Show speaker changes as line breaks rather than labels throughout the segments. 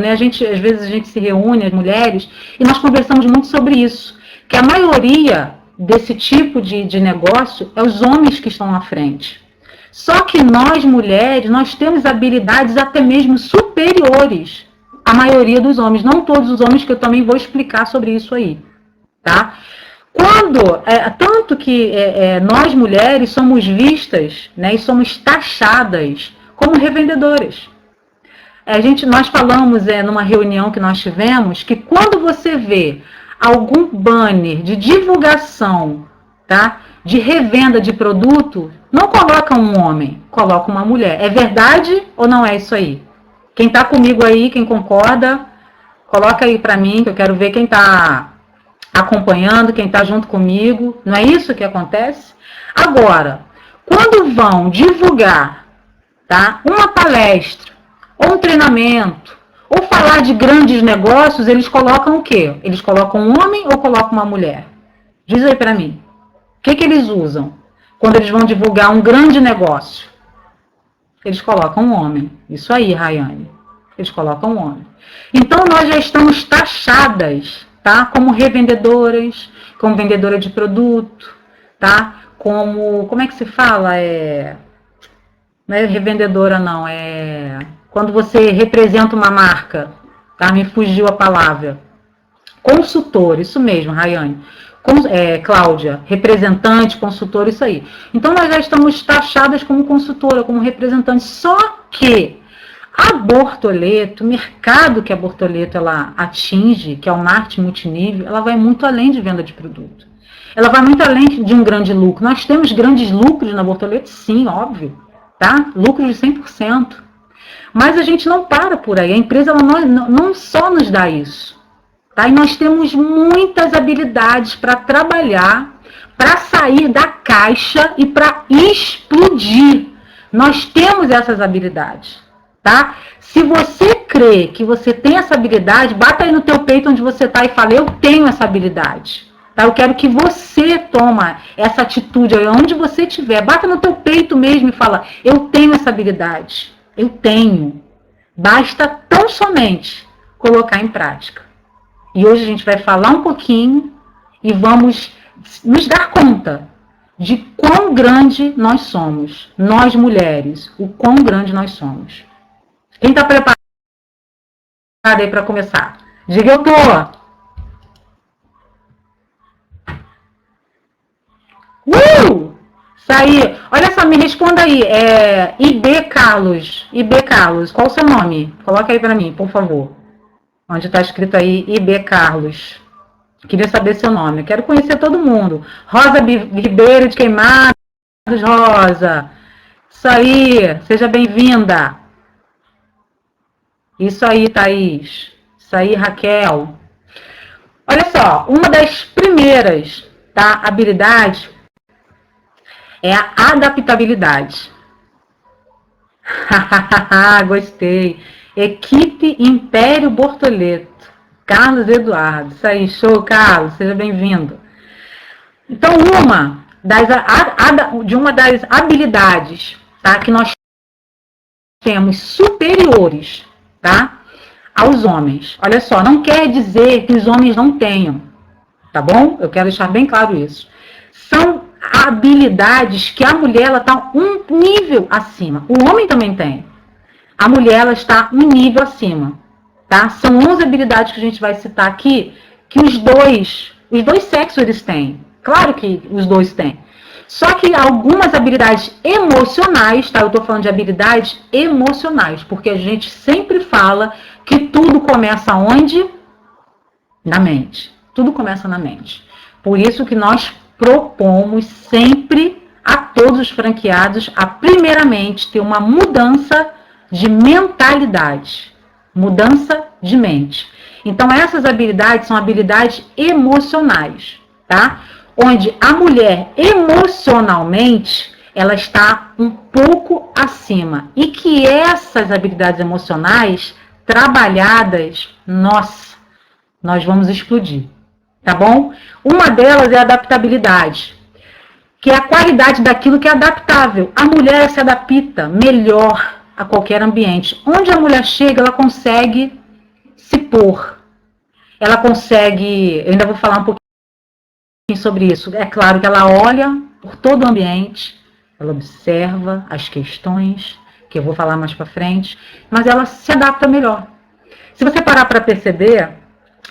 né? Às vezes a gente se reúne, as mulheres, e nós conversamos muito sobre isso, que a maioria desse tipo de negócio é os homens que estão à frente. Só que nós, mulheres, nós temos habilidades até mesmo superiores à maioria dos homens, não todos os homens, que eu também vou explicar sobre isso aí, tá? Tanto que nós, mulheres, somos vistas, né, e somos taxadas como revendedoras. Nós falamos numa reunião que nós tivemos que quando você vê algum banner de divulgação, tá, de revenda de produto, não coloca um homem, coloca uma mulher. É verdade ou não é isso aí? Quem está comigo aí, quem concorda, coloca aí para mim, que eu quero ver quem está acompanhando, quem está junto comigo. Não é isso que acontece? Agora, quando vão divulgar, tá, uma palestra, ou um treinamento, ou falar de grandes negócios, eles colocam o quê? Eles colocam um homem ou colocam uma mulher? Diz aí para mim. O que eles usam quando eles vão divulgar um grande negócio? Eles colocam um homem. Isso aí, Rayane. Eles colocam um homem. Então, nós já estamos taxadas, tá? Como revendedoras, como vendedora de produto, tá? Como é que se fala? Não é revendedora, não. Quando você representa uma marca, tá? Me fugiu a palavra. Consultor, isso mesmo, Rayane. Cláudia, representante, consultor, isso aí. Então, nós já estamos taxadas como consultora, como representante. Só que a Bortoleto, o mercado que a Bortoleto ela atinge, que é o marketing multinível, ela vai muito além de venda de produto. Ela vai muito além de um grande lucro. Nós temos grandes lucros na Bortoleto? Sim, óbvio. Tá? Lucros de 100%. Mas a gente não para por aí. A empresa ela não só nos dá isso. Tá? E nós temos muitas habilidades para trabalhar, para sair da caixa e para explodir. Nós temos essas habilidades. Tá? Se você crê que você tem essa habilidade, bata aí no teu peito onde você está e fala, eu tenho essa habilidade. Tá? Eu quero que você toma essa atitude aí, onde você estiver. Bata no teu peito mesmo e fala, eu tenho essa habilidade. Eu tenho. Basta tão somente colocar em prática. E hoje a gente vai falar um pouquinho e vamos nos dar conta de quão grande nós somos. Nós, mulheres, o quão grande nós somos. Quem está preparado aí para começar? Diga, eu tô. Isso aí. Olha só, me responda aí. IB Carlos. IB Carlos, qual o seu nome? Coloca aí para mim, por favor. Onde está escrito aí IB Carlos. Queria saber seu nome. Eu quero conhecer todo mundo. Rosa Ribeiro de Queimados, Rosa. Isso aí. Seja bem-vinda. Isso aí, Thaís. Isso aí, Raquel. Olha só, uma das primeiras, tá, habilidades é a adaptabilidade. Gostei. Equipe Império Bortoleto. Carlos Eduardo. Isso aí, show, Carlos. Seja bem-vindo. Então, uma das habilidades, tá, que nós temos superiores, tá, aos homens. Olha só, não quer dizer que os homens não tenham, tá bom? Eu quero deixar bem claro isso. São habilidades que a mulher está um nível acima. O homem também tem. A mulher ela está um nível acima, tá? São 11 habilidades que a gente vai citar aqui, que os dois sexos eles têm. Claro que os dois têm. Só que algumas habilidades emocionais, tá? Eu estou falando de habilidades emocionais, porque a gente sempre fala que tudo começa onde? Na mente. Tudo começa na mente. Por isso que nós propomos sempre a todos os franqueados a primeiramente ter uma mudança de mentalidade, mudança de mente. Então essas habilidades são habilidades emocionais, tá? Onde a mulher emocionalmente ela está um pouco acima e que essas habilidades emocionais trabalhadas, nossa, nós vamos explodir, tá bom? Uma delas é a adaptabilidade, que é a qualidade daquilo que é adaptável. A mulher se adapta melhor a qualquer ambiente. Onde a mulher chega, ela consegue se pôr. Ela consegue, eu ainda vou falar um pouquinho sobre isso. É claro que ela olha por todo o ambiente, ela observa as questões, que eu vou falar mais para frente, mas ela se adapta melhor. Se você parar para perceber,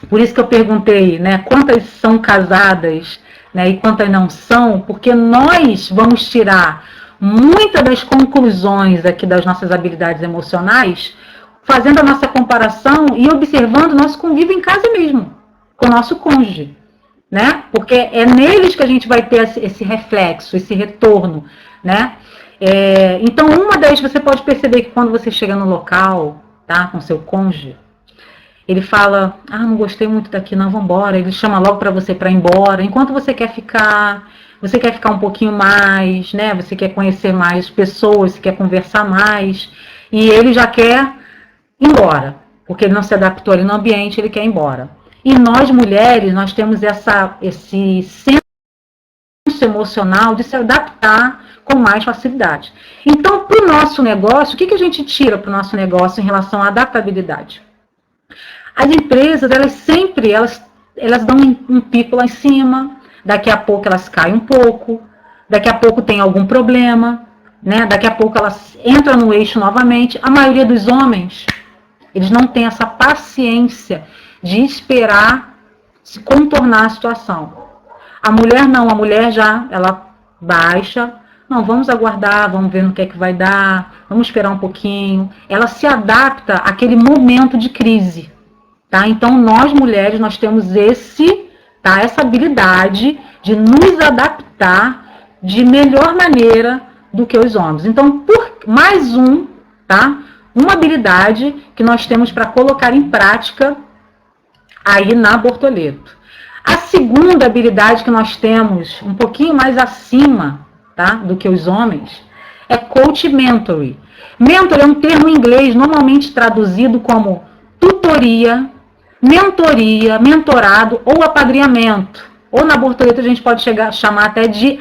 por isso que eu perguntei, né, quantas são casadas, né, e quantas não são, porque nós vamos tirar muitas das conclusões aqui das nossas habilidades emocionais, fazendo a nossa comparação e observando o nosso convívio em casa mesmo, com o nosso cônjuge, né? Porque é neles que a gente vai ter esse reflexo, esse retorno, né? Então, você pode perceber que quando você chega no local, tá, com seu cônjuge, ele fala, não gostei muito daqui, não, vamos embora. Ele chama logo para você para ir embora. Enquanto você quer ficar um pouquinho mais, né? Você quer conhecer mais pessoas, você quer conversar mais. E ele já quer ir embora, porque ele não se adaptou ali no ambiente, ele quer ir embora. E nós, mulheres, nós temos esse senso emocional de se adaptar com mais facilidade. Então, para o nosso negócio, o que a gente tira para o nosso negócio em relação à adaptabilidade? As empresas, elas dão um pico lá em cima, daqui a pouco elas caem um pouco, daqui a pouco tem algum problema, né? Daqui a pouco elas entram no eixo novamente. A maioria dos homens, eles não têm essa paciência de esperar se contornar a situação. A mulher não, a mulher ela baixa, não, vamos aguardar, vamos ver no que é que vai dar, vamos esperar um pouquinho. Ela se adapta àquele momento de crise. Tá? Então, nós mulheres, nós temos essa habilidade de nos adaptar de melhor maneira do que os homens. Então, uma habilidade que nós temos para colocar em prática aí na Bortoleto. A segunda habilidade que nós temos, um pouquinho mais acima, tá, do que os homens, é coach mentoring. Mentor é um termo em inglês normalmente traduzido como tutoria, mentoria, mentorado ou apadrinhamento. Ou na Bortoleto a gente pode chamar até de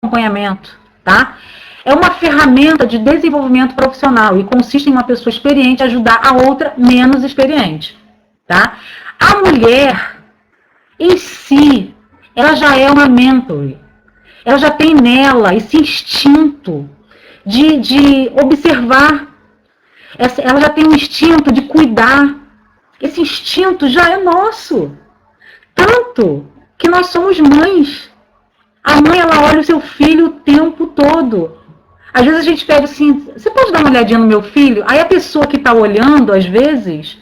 acompanhamento, tá? É uma ferramenta de desenvolvimento profissional e consiste em uma pessoa experiente ajudar a outra menos experiente, tá? A mulher em si, ela já é uma mentor. Ela já tem nela esse instinto de observar. Ela já tem um instinto de cuidar. Esse instinto já é nosso. Tanto que nós somos mães. A mãe, ela olha o seu filho o tempo todo. Às vezes a gente pega assim, você pode dar uma olhadinha no meu filho? Aí a pessoa que está olhando, às vezes,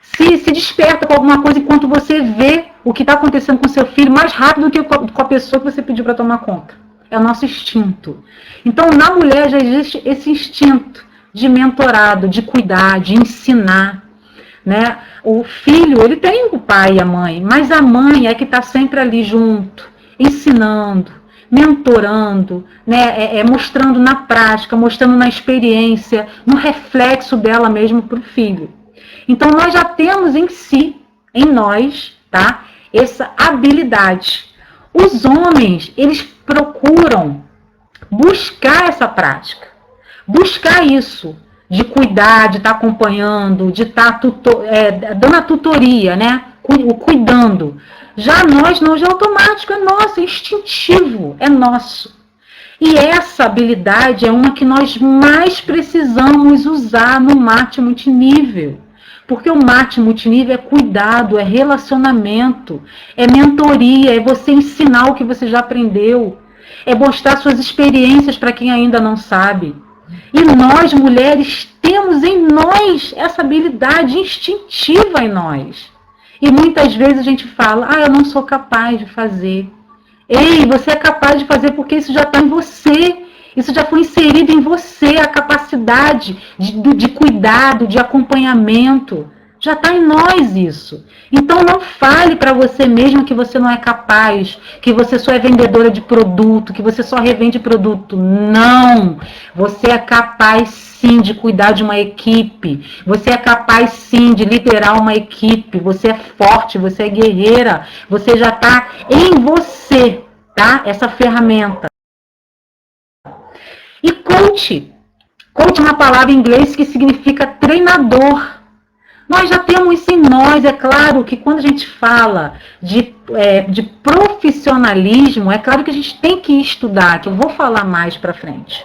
se desperta com alguma coisa enquanto você vê o que está acontecendo com o seu filho mais rápido do que com a pessoa que você pediu para tomar conta. É o nosso instinto. Então, na mulher já existe esse instinto de mentorado, de cuidar, de ensinar, né? O filho, ele tem o pai e a mãe, mas a mãe é que está sempre ali junto, ensinando, mentorando, né? Mostrando na prática, mostrando na experiência, no reflexo dela mesmo para o filho. Então, nós já temos em nós, tá? Essa habilidade. Os homens, eles procuram buscar essa prática. Buscar isso, de cuidar, de estar acompanhando, de estar dando a tutoria, né? Cuidando. Já nós não, já é automático, é nosso, é instintivo, é nosso. E essa habilidade é uma que nós mais precisamos usar no marketing multinível. Porque o marketing multinível é cuidado, é relacionamento, é mentoria, é você ensinar o que você já aprendeu, é mostrar suas experiências para quem ainda não sabe. E nós, mulheres, temos em nós essa habilidade instintiva em nós. E muitas vezes a gente fala, eu não sou capaz de fazer. Ei, você é capaz de fazer porque isso já está em você. Isso já foi inserido em você, a capacidade de cuidado, de acompanhamento. Já está em nós isso. Então não fale para você mesmo que você não é capaz, que você só é vendedora de produto, que você só revende produto. Não! Você é capaz sim de cuidar de uma equipe. Você é capaz sim de liderar uma equipe. Você é forte, você é guerreira. Você já está em você, tá? Essa ferramenta. E coach. Coach é uma palavra em inglês que significa treinador. Nós já temos isso em nós. É claro que quando a gente fala de profissionalismo, é claro que a gente tem que estudar, que eu vou falar mais para frente.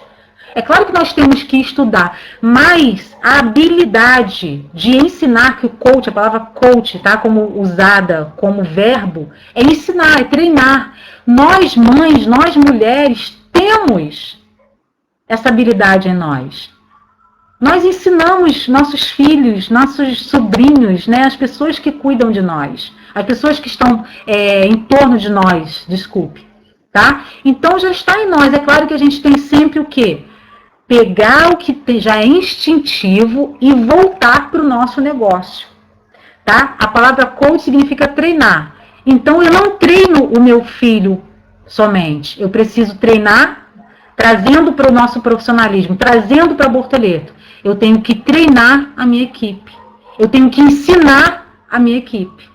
É claro que nós temos que estudar, mas a habilidade de ensinar, que o coach, a palavra coach, tá, como usada como verbo, é ensinar, é treinar. Nós mães, nós mulheres, temos essa habilidade em nós. Nós ensinamos nossos filhos, nossos sobrinhos, né, as pessoas que cuidam de nós, as pessoas que estão em torno de nós, desculpe, tá? Então já está em nós. É claro que a gente tem sempre o quê? Pegar o que já é instintivo e voltar para o nosso negócio, tá? A palavra coach significa treinar. Então eu não treino o meu filho somente, eu preciso treinar trazendo para o nosso profissionalismo, trazendo para Bortoleto. Eu tenho que treinar a minha equipe. Eu tenho que ensinar a minha equipe.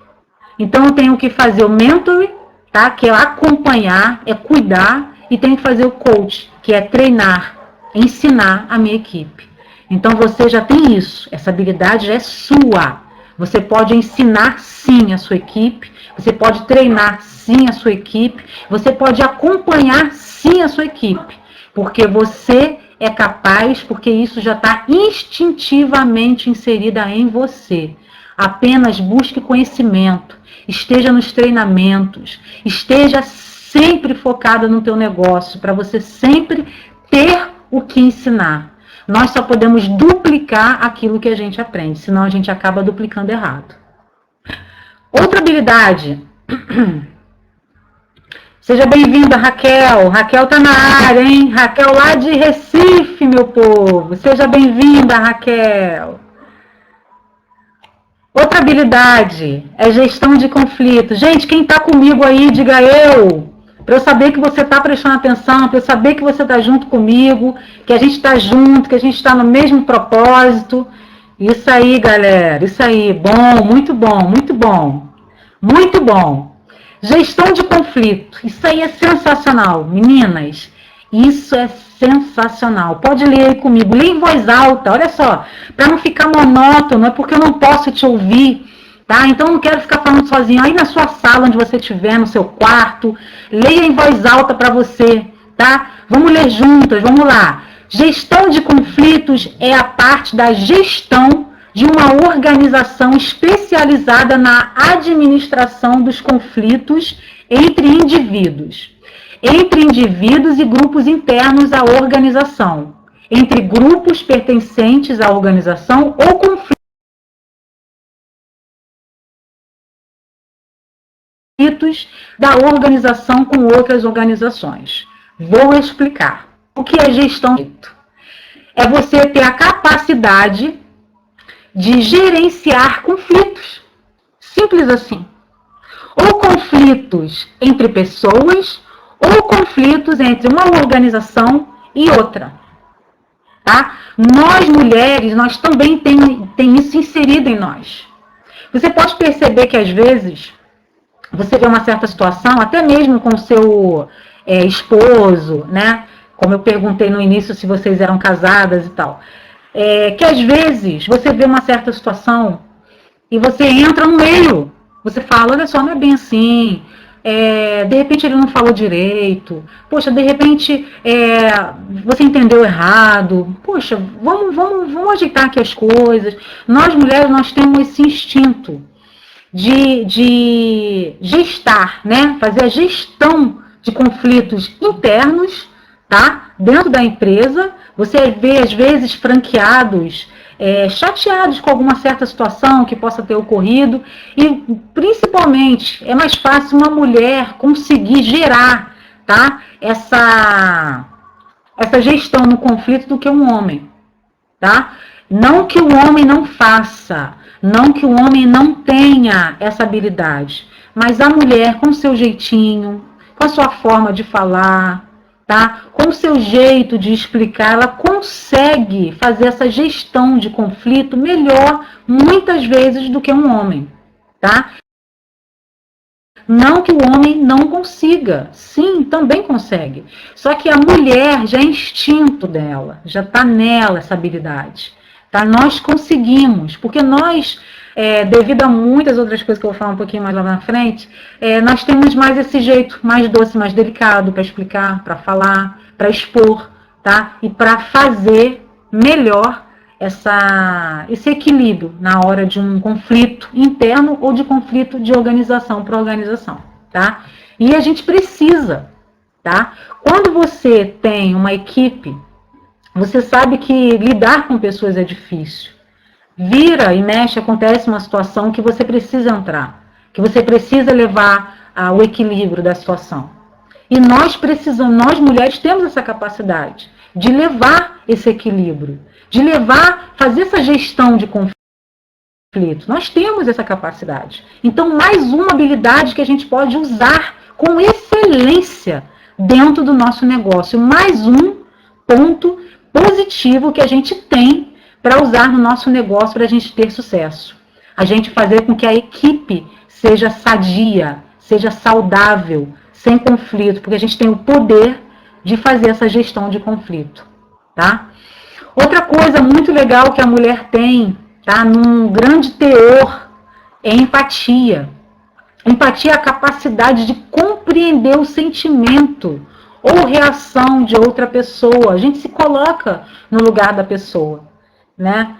Então, eu tenho que fazer o mentoring, tá? Que é acompanhar, é cuidar, e tenho que fazer o coach, que é treinar, ensinar a minha equipe. Então, você já tem isso. Essa habilidade já é sua. Você pode ensinar, sim, a sua equipe. Você pode treinar, sim, a sua equipe. Você pode acompanhar, sim, a sua equipe. Porque você é capaz, porque isso já está instintivamente inserida em você. Apenas busque conhecimento, esteja nos treinamentos, esteja sempre focada no teu negócio, para você sempre ter o que ensinar. Nós só podemos duplicar aquilo que a gente aprende, senão a gente acaba duplicando errado. Outra habilidade. Seja bem-vinda, Raquel. Raquel tá na área, hein? Raquel lá de Recife, meu povo. Seja bem-vinda, Raquel. Outra habilidade é gestão de conflitos. Gente, quem tá comigo aí, diga eu. Para eu saber que você tá prestando atenção, para eu saber que você tá junto comigo, que a gente tá junto, que a gente tá no mesmo propósito. Isso aí, galera. Isso aí. Bom, muito bom, muito bom. Muito bom. Gestão de conflito, isso aí é sensacional, meninas, isso é sensacional. Pode ler aí comigo, lê em voz alta, olha só, para não ficar monótono, é porque eu não posso te ouvir, tá? Então eu não quero ficar falando sozinho. Aí na sua sala, onde você estiver, no seu quarto, leia em voz alta para você, tá? Vamos ler juntas, vamos lá. Gestão de conflitos é a parte da gestão de uma organização especializada na administração dos conflitos entre indivíduos e grupos internos à organização, entre grupos pertencentes à organização ou conflitos da organização com outras organizações. Vou explicar. O que é gestão? É você ter a capacidade de gerenciar conflitos. Simples assim. Ou conflitos entre pessoas, ou conflitos entre uma organização e outra. Tá? Nós, mulheres, nós também tem isso inserido em nós. Você pode perceber que, às vezes, você vê uma certa situação, até mesmo com o seu esposo, né? Como eu perguntei no início se vocês eram casadas e tal. Que às vezes você vê uma certa situação e você entra no meio. Você fala, olha só, não é bem assim. De repente ele não falou direito. Poxa, de repente você entendeu errado. Poxa, vamos ajeitar aqui as coisas. Nós mulheres, nós temos esse instinto de gestar, né? Fazer a gestão de conflitos internos, tá? Dentro da empresa. Você vê, às vezes, franqueados chateados com alguma certa situação que possa ter ocorrido. E, principalmente, é mais fácil uma mulher conseguir gerar, tá? Essa gestão no conflito do que um homem. Tá? Não que o homem não faça, não que o homem não tenha essa habilidade. Mas a mulher, com o seu jeitinho, com a sua forma de falar, tá? Com o seu jeito de explicar, ela consegue fazer essa gestão de conflito melhor, muitas vezes, do que um homem, tá? Não que o homem não consiga, sim, também consegue. Só que a mulher já é instinto dela, já está nela essa habilidade. Tá? Nós conseguimos, porque nós, devido a muitas outras coisas que eu vou falar um pouquinho mais lá na frente, nós temos mais esse jeito mais doce, mais delicado para explicar, para falar, para expor, tá? E para fazer melhor esse equilíbrio na hora de um conflito interno ou de conflito de organização para organização, tá? E a gente precisa, tá? Quando você tem uma equipe, você sabe que lidar com pessoas é difícil. Vira e mexe, acontece uma situação que você precisa entrar, que você precisa levar o equilíbrio da situação. E nós precisamos, nós mulheres temos essa capacidade de levar esse equilíbrio, de levar, fazer essa gestão de conflito. Nós temos essa capacidade. Então, mais uma habilidade que a gente pode usar com excelência dentro do nosso negócio. Mais um ponto positivo que a gente tem para usar no nosso negócio para a gente ter sucesso. A gente fazer com que a equipe seja sadia, seja saudável, sem conflito, porque a gente tem o poder de fazer essa gestão de conflito, tá? Outra coisa muito legal que a mulher tem, tá, num grande teor, é empatia. Empatia é a capacidade de compreender o sentimento ou reação de outra pessoa. A gente se coloca no lugar da pessoa, né?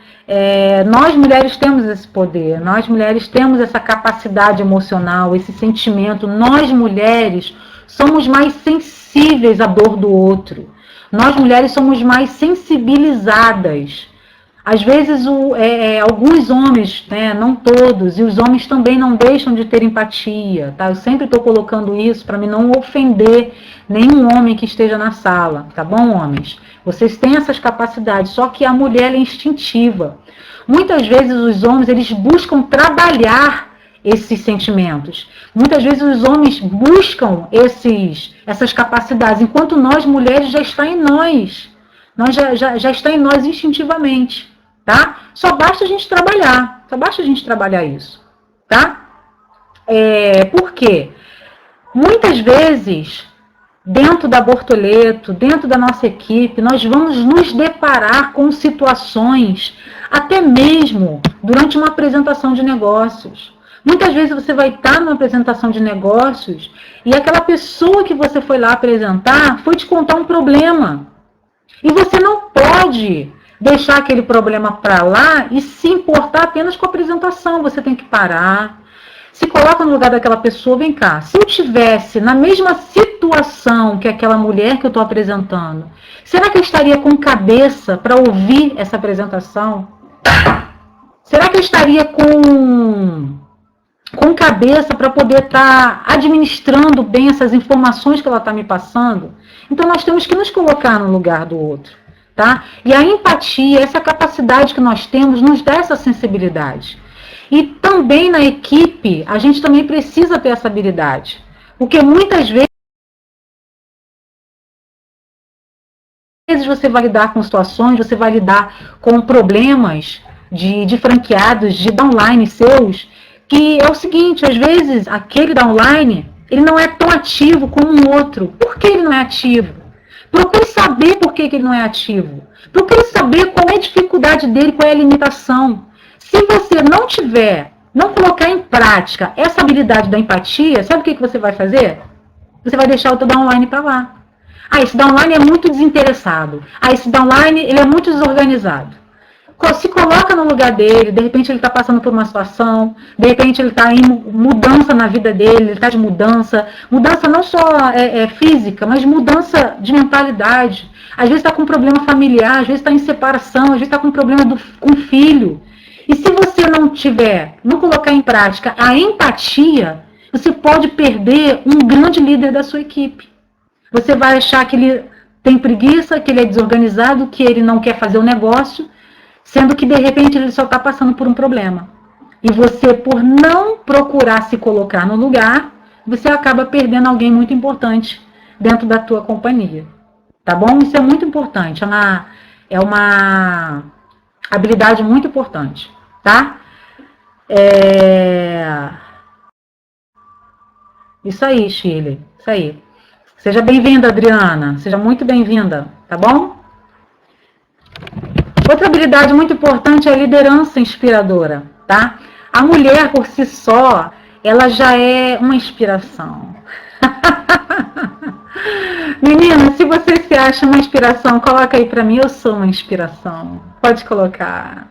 Nós mulheres temos esse poder, nós mulheres temos essa capacidade emocional, esse sentimento. Nós mulheres somos mais sensíveis à dor do outro. Nós mulheres somos mais sensibilizadas. Às vezes, alguns homens, né, não todos, e os homens também não deixam de ter empatia. Tá? Eu sempre estou colocando isso para me não ofender nenhum homem que esteja na sala. Tá bom, homens? Vocês têm essas capacidades, só que a mulher é instintiva. Muitas vezes os homens eles buscam trabalhar esses sentimentos. Muitas vezes os homens buscam essas capacidades, enquanto nós, mulheres, já está em nós. Já está em nós instintivamente, tá? Só basta a gente trabalhar isso, tá? Por quê? Muitas vezes, dentro da Bortoleto, dentro da nossa equipe, nós vamos nos deparar com situações, até mesmo durante uma apresentação de negócios. Muitas vezes você vai estar numa apresentação de negócios e aquela pessoa que você foi lá apresentar foi te contar um problema. E você não pode deixar aquele problema para lá e se importar apenas com a apresentação. Você tem que parar, se coloca no lugar daquela pessoa. Vem cá, se eu tivesse na mesma situação que aquela mulher que eu estou apresentando, será que eu estaria com cabeça para ouvir essa apresentação? Será que eu estaria com cabeça para poder estar administrando bem essas informações que ela está me passando? Então, nós temos que nos colocar no lugar do outro, tá? E a empatia, essa capacidade que nós temos, nos dá essa sensibilidade. E também na equipe, a gente também precisa ter essa habilidade. Porque muitas vezes você vai lidar com situações, você vai lidar com problemas de franqueados, de downline seus, que é o seguinte, às vezes aquele downline, ele não é tão ativo como um outro. Por que ele não é ativo? Procure saber por que ele não é ativo. Procure saber qual é a dificuldade dele, qual é a limitação. Se você não colocar em prática essa habilidade da empatia, sabe o que você vai fazer? Você vai deixar o teu downline para lá. Esse downline é muito desinteressado. Esse downline ele é muito desorganizado. Se coloca no lugar dele, de repente ele está passando por uma situação, de repente ele está em mudança na vida dele, ele está de mudança não só física, mas mudança de mentalidade. Às vezes está com um problema familiar, às vezes está em separação, às vezes está com um problema com o filho. E se você não colocar em prática a empatia, você pode perder um grande líder da sua equipe. Você vai achar que ele tem preguiça, que ele é desorganizado, que ele não quer fazer o negócio, sendo que, de repente, ele só está passando por um problema. E você, por não procurar se colocar no lugar, você acaba perdendo alguém muito importante dentro da tua companhia. Tá bom? Isso é muito importante. É uma habilidade muito importante. Tá? Isso aí, Chile. Isso aí. Seja bem-vinda, Adriana. Seja muito bem-vinda, tá bom? Outra habilidade muito importante é a liderança inspiradora, tá? A mulher, por si só, ela já é uma inspiração. Menina, se você se acha uma inspiração, coloca aí pra mim, eu sou uma inspiração. Pode colocar.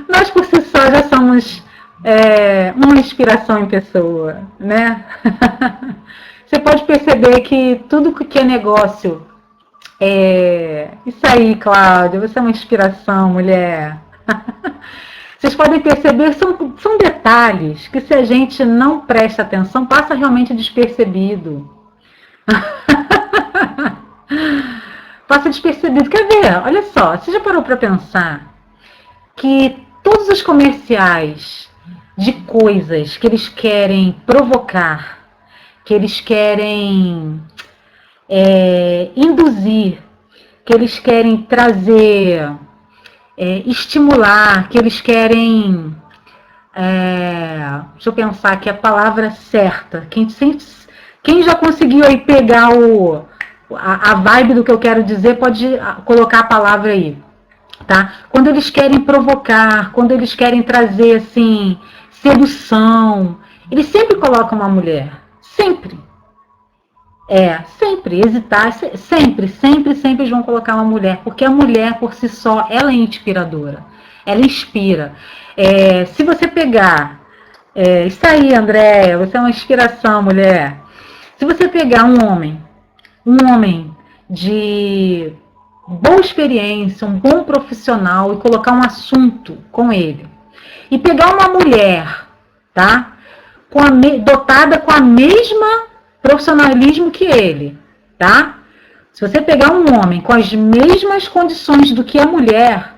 Nós, por si só, já somos uma inspiração em pessoa, né? Você pode perceber que tudo que é negócio isso aí, Cláudia, você é uma inspiração, mulher. Vocês podem perceber, são detalhes que se a gente não presta atenção, passa realmente despercebido. Passa despercebido. Quer ver? Olha só, você já parou para pensar que todos os comerciais de coisas que eles querem provocar, que eles querem induzir, que eles querem trazer, estimular, que eles querem. Deixa eu pensar aqui a palavra certa. Quem já conseguiu aí pegar a vibe do que eu quero dizer, pode colocar a palavra aí. Tá? Quando eles querem provocar, quando eles querem trazer assim, sedução, eles sempre colocam uma mulher. Sempre. Sempre, hesitar, sempre eles vão colocar uma mulher, porque a mulher por si só, ela é inspiradora, ela inspira. Se você pegar, isso aí, Andréia, você é uma inspiração, mulher. Se você pegar um homem de boa experiência, um bom profissional e colocar um assunto com ele, e pegar uma mulher, tá? Dotada com a mesma profissionalismo que ele, tá? Se você pegar um homem com as mesmas condições do que a mulher,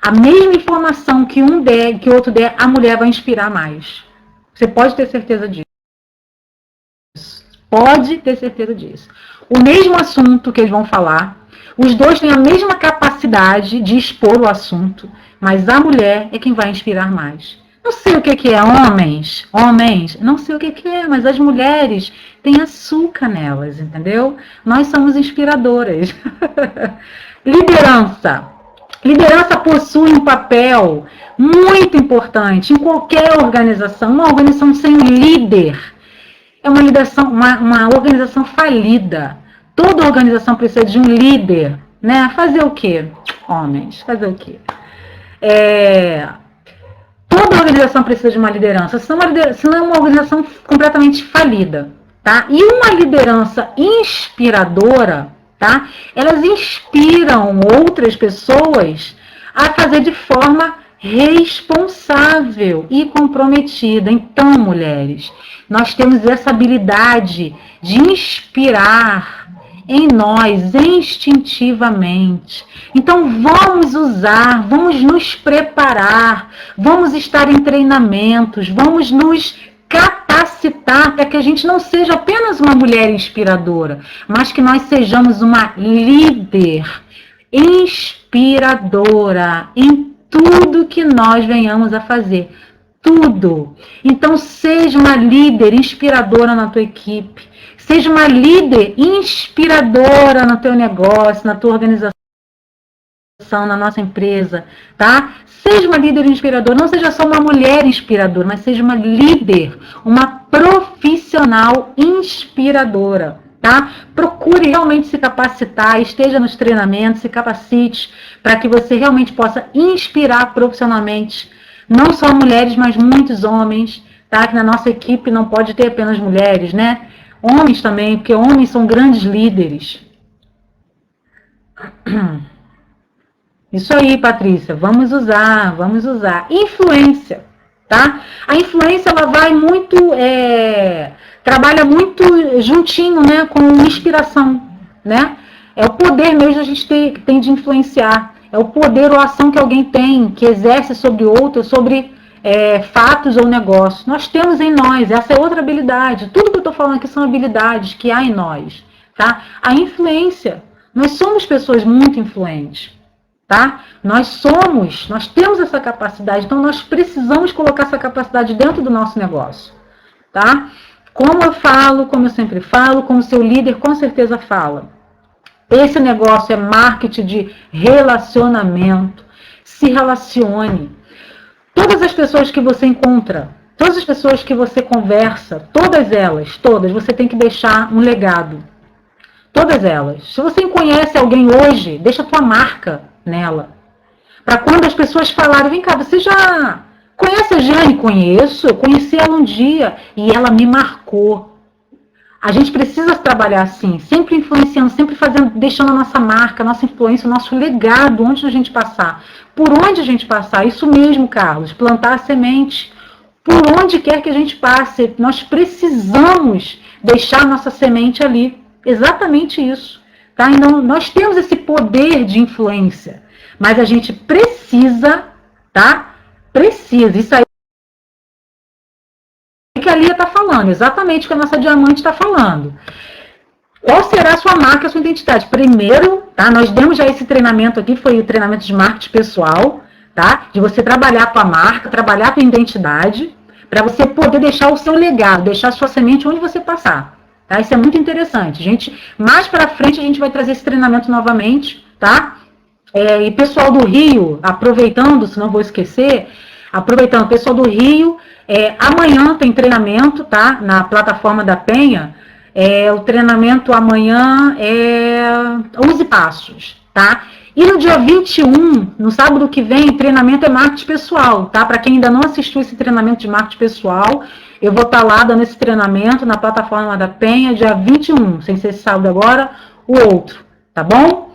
a mesma informação que um der, que o outro der, a mulher vai inspirar mais. Você pode ter certeza disso. Pode ter certeza disso. O mesmo assunto que eles vão falar, os dois têm a mesma capacidade de expor o assunto, mas a mulher é quem vai inspirar mais. Não sei o que é homens, não sei o que é, mas as mulheres têm açúcar nelas, entendeu? Nós somos inspiradoras. Liderança. Liderança possui um papel muito importante em qualquer organização. Uma organização sem líder é uma organização falida. Toda organização precisa de um líder, né? Fazer o quê? Homens, fazer o quê? Toda organização precisa de uma liderança, senão é uma organização completamente falida, tá? E uma liderança inspiradora, tá? Elas inspiram outras pessoas a fazer de forma responsável e comprometida. Então, mulheres, nós temos essa habilidade de inspirar em nós, instintivamente. Então vamos usar, vamos nos preparar, vamos estar em treinamentos, vamos nos capacitar para que a gente não seja apenas uma mulher inspiradora, mas que nós sejamos uma líder inspiradora em tudo que nós venhamos a fazer. Tudo. Então seja uma líder inspiradora na tua equipe. Seja uma líder inspiradora no teu negócio, na tua organização, na nossa empresa, tá? Seja uma líder inspiradora, não seja só uma mulher inspiradora, mas seja uma líder, uma profissional inspiradora, tá? Procure realmente se capacitar, esteja nos treinamentos, se capacite para que você realmente possa inspirar profissionalmente, não só mulheres, mas muitos homens, tá? Que na nossa equipe não pode ter apenas mulheres, né? Homens também, porque homens são grandes líderes. Isso aí, Patrícia, vamos usar. Influência, tá? A influência, ela vai muito, trabalha muito juntinho, né, com inspiração, né? É o poder mesmo que a gente tem de influenciar. É o poder ou a ação que alguém tem, que exerce sobre outro, sobre fatos ou negócios. Nós temos em nós, essa é outra habilidade. Tudo que eu estou falando aqui são habilidades que há em nós, tá? A influência, nós somos pessoas muito influentes, tá? Nós temos essa capacidade, então nós precisamos colocar essa capacidade dentro do nosso negócio, tá? Como eu falo, como eu sempre falo, como seu líder com certeza fala. Esse negócio é marketing de relacionamento. Se relacione. Todas as pessoas que você encontra, todas as pessoas que você conversa, todas, você tem que deixar um legado. Todas elas. Se você conhece alguém hoje, deixa a tua marca nela. Para quando as pessoas falarem, vem cá, você já conhece a Jane? Conheço, eu conheci ela um dia e ela me marcou. A gente precisa trabalhar assim, sempre influenciando, sempre fazendo, deixando a nossa marca, a nossa influência, o nosso legado, onde a gente passar. Por onde a gente passar, isso mesmo, Carlos, plantar a semente. Por onde quer que a gente passe, nós precisamos deixar a nossa semente ali. Exatamente isso. Tá? Então, nós temos esse poder de influência, mas a gente precisa, tá? Precisa. Isso aí que a Lia está falando, exatamente o que a nossa diamante está falando. Qual será a sua marca, a sua identidade? Primeiro, tá? Nós demos já esse treinamento aqui, foi o treinamento de marketing pessoal, tá? De você trabalhar a tua marca, trabalhar a tua identidade, para você poder deixar o seu legado, deixar a sua semente onde você passar. Tá? Isso é muito interessante. Gente, mais para frente a gente vai trazer esse treinamento novamente, tá? E pessoal do Rio, aproveitando, se não vou esquecer, aproveitando, pessoal do Rio, amanhã tem treinamento, tá? Na plataforma da Penha. O treinamento amanhã é 11 passos, tá? E no dia 21, no sábado que vem, treinamento é marketing pessoal, tá? Para quem ainda não assistiu esse treinamento de marketing pessoal, eu vou estar lá dando esse treinamento na plataforma da Penha, dia 21, sem ser esse sábado agora, o outro, tá bom?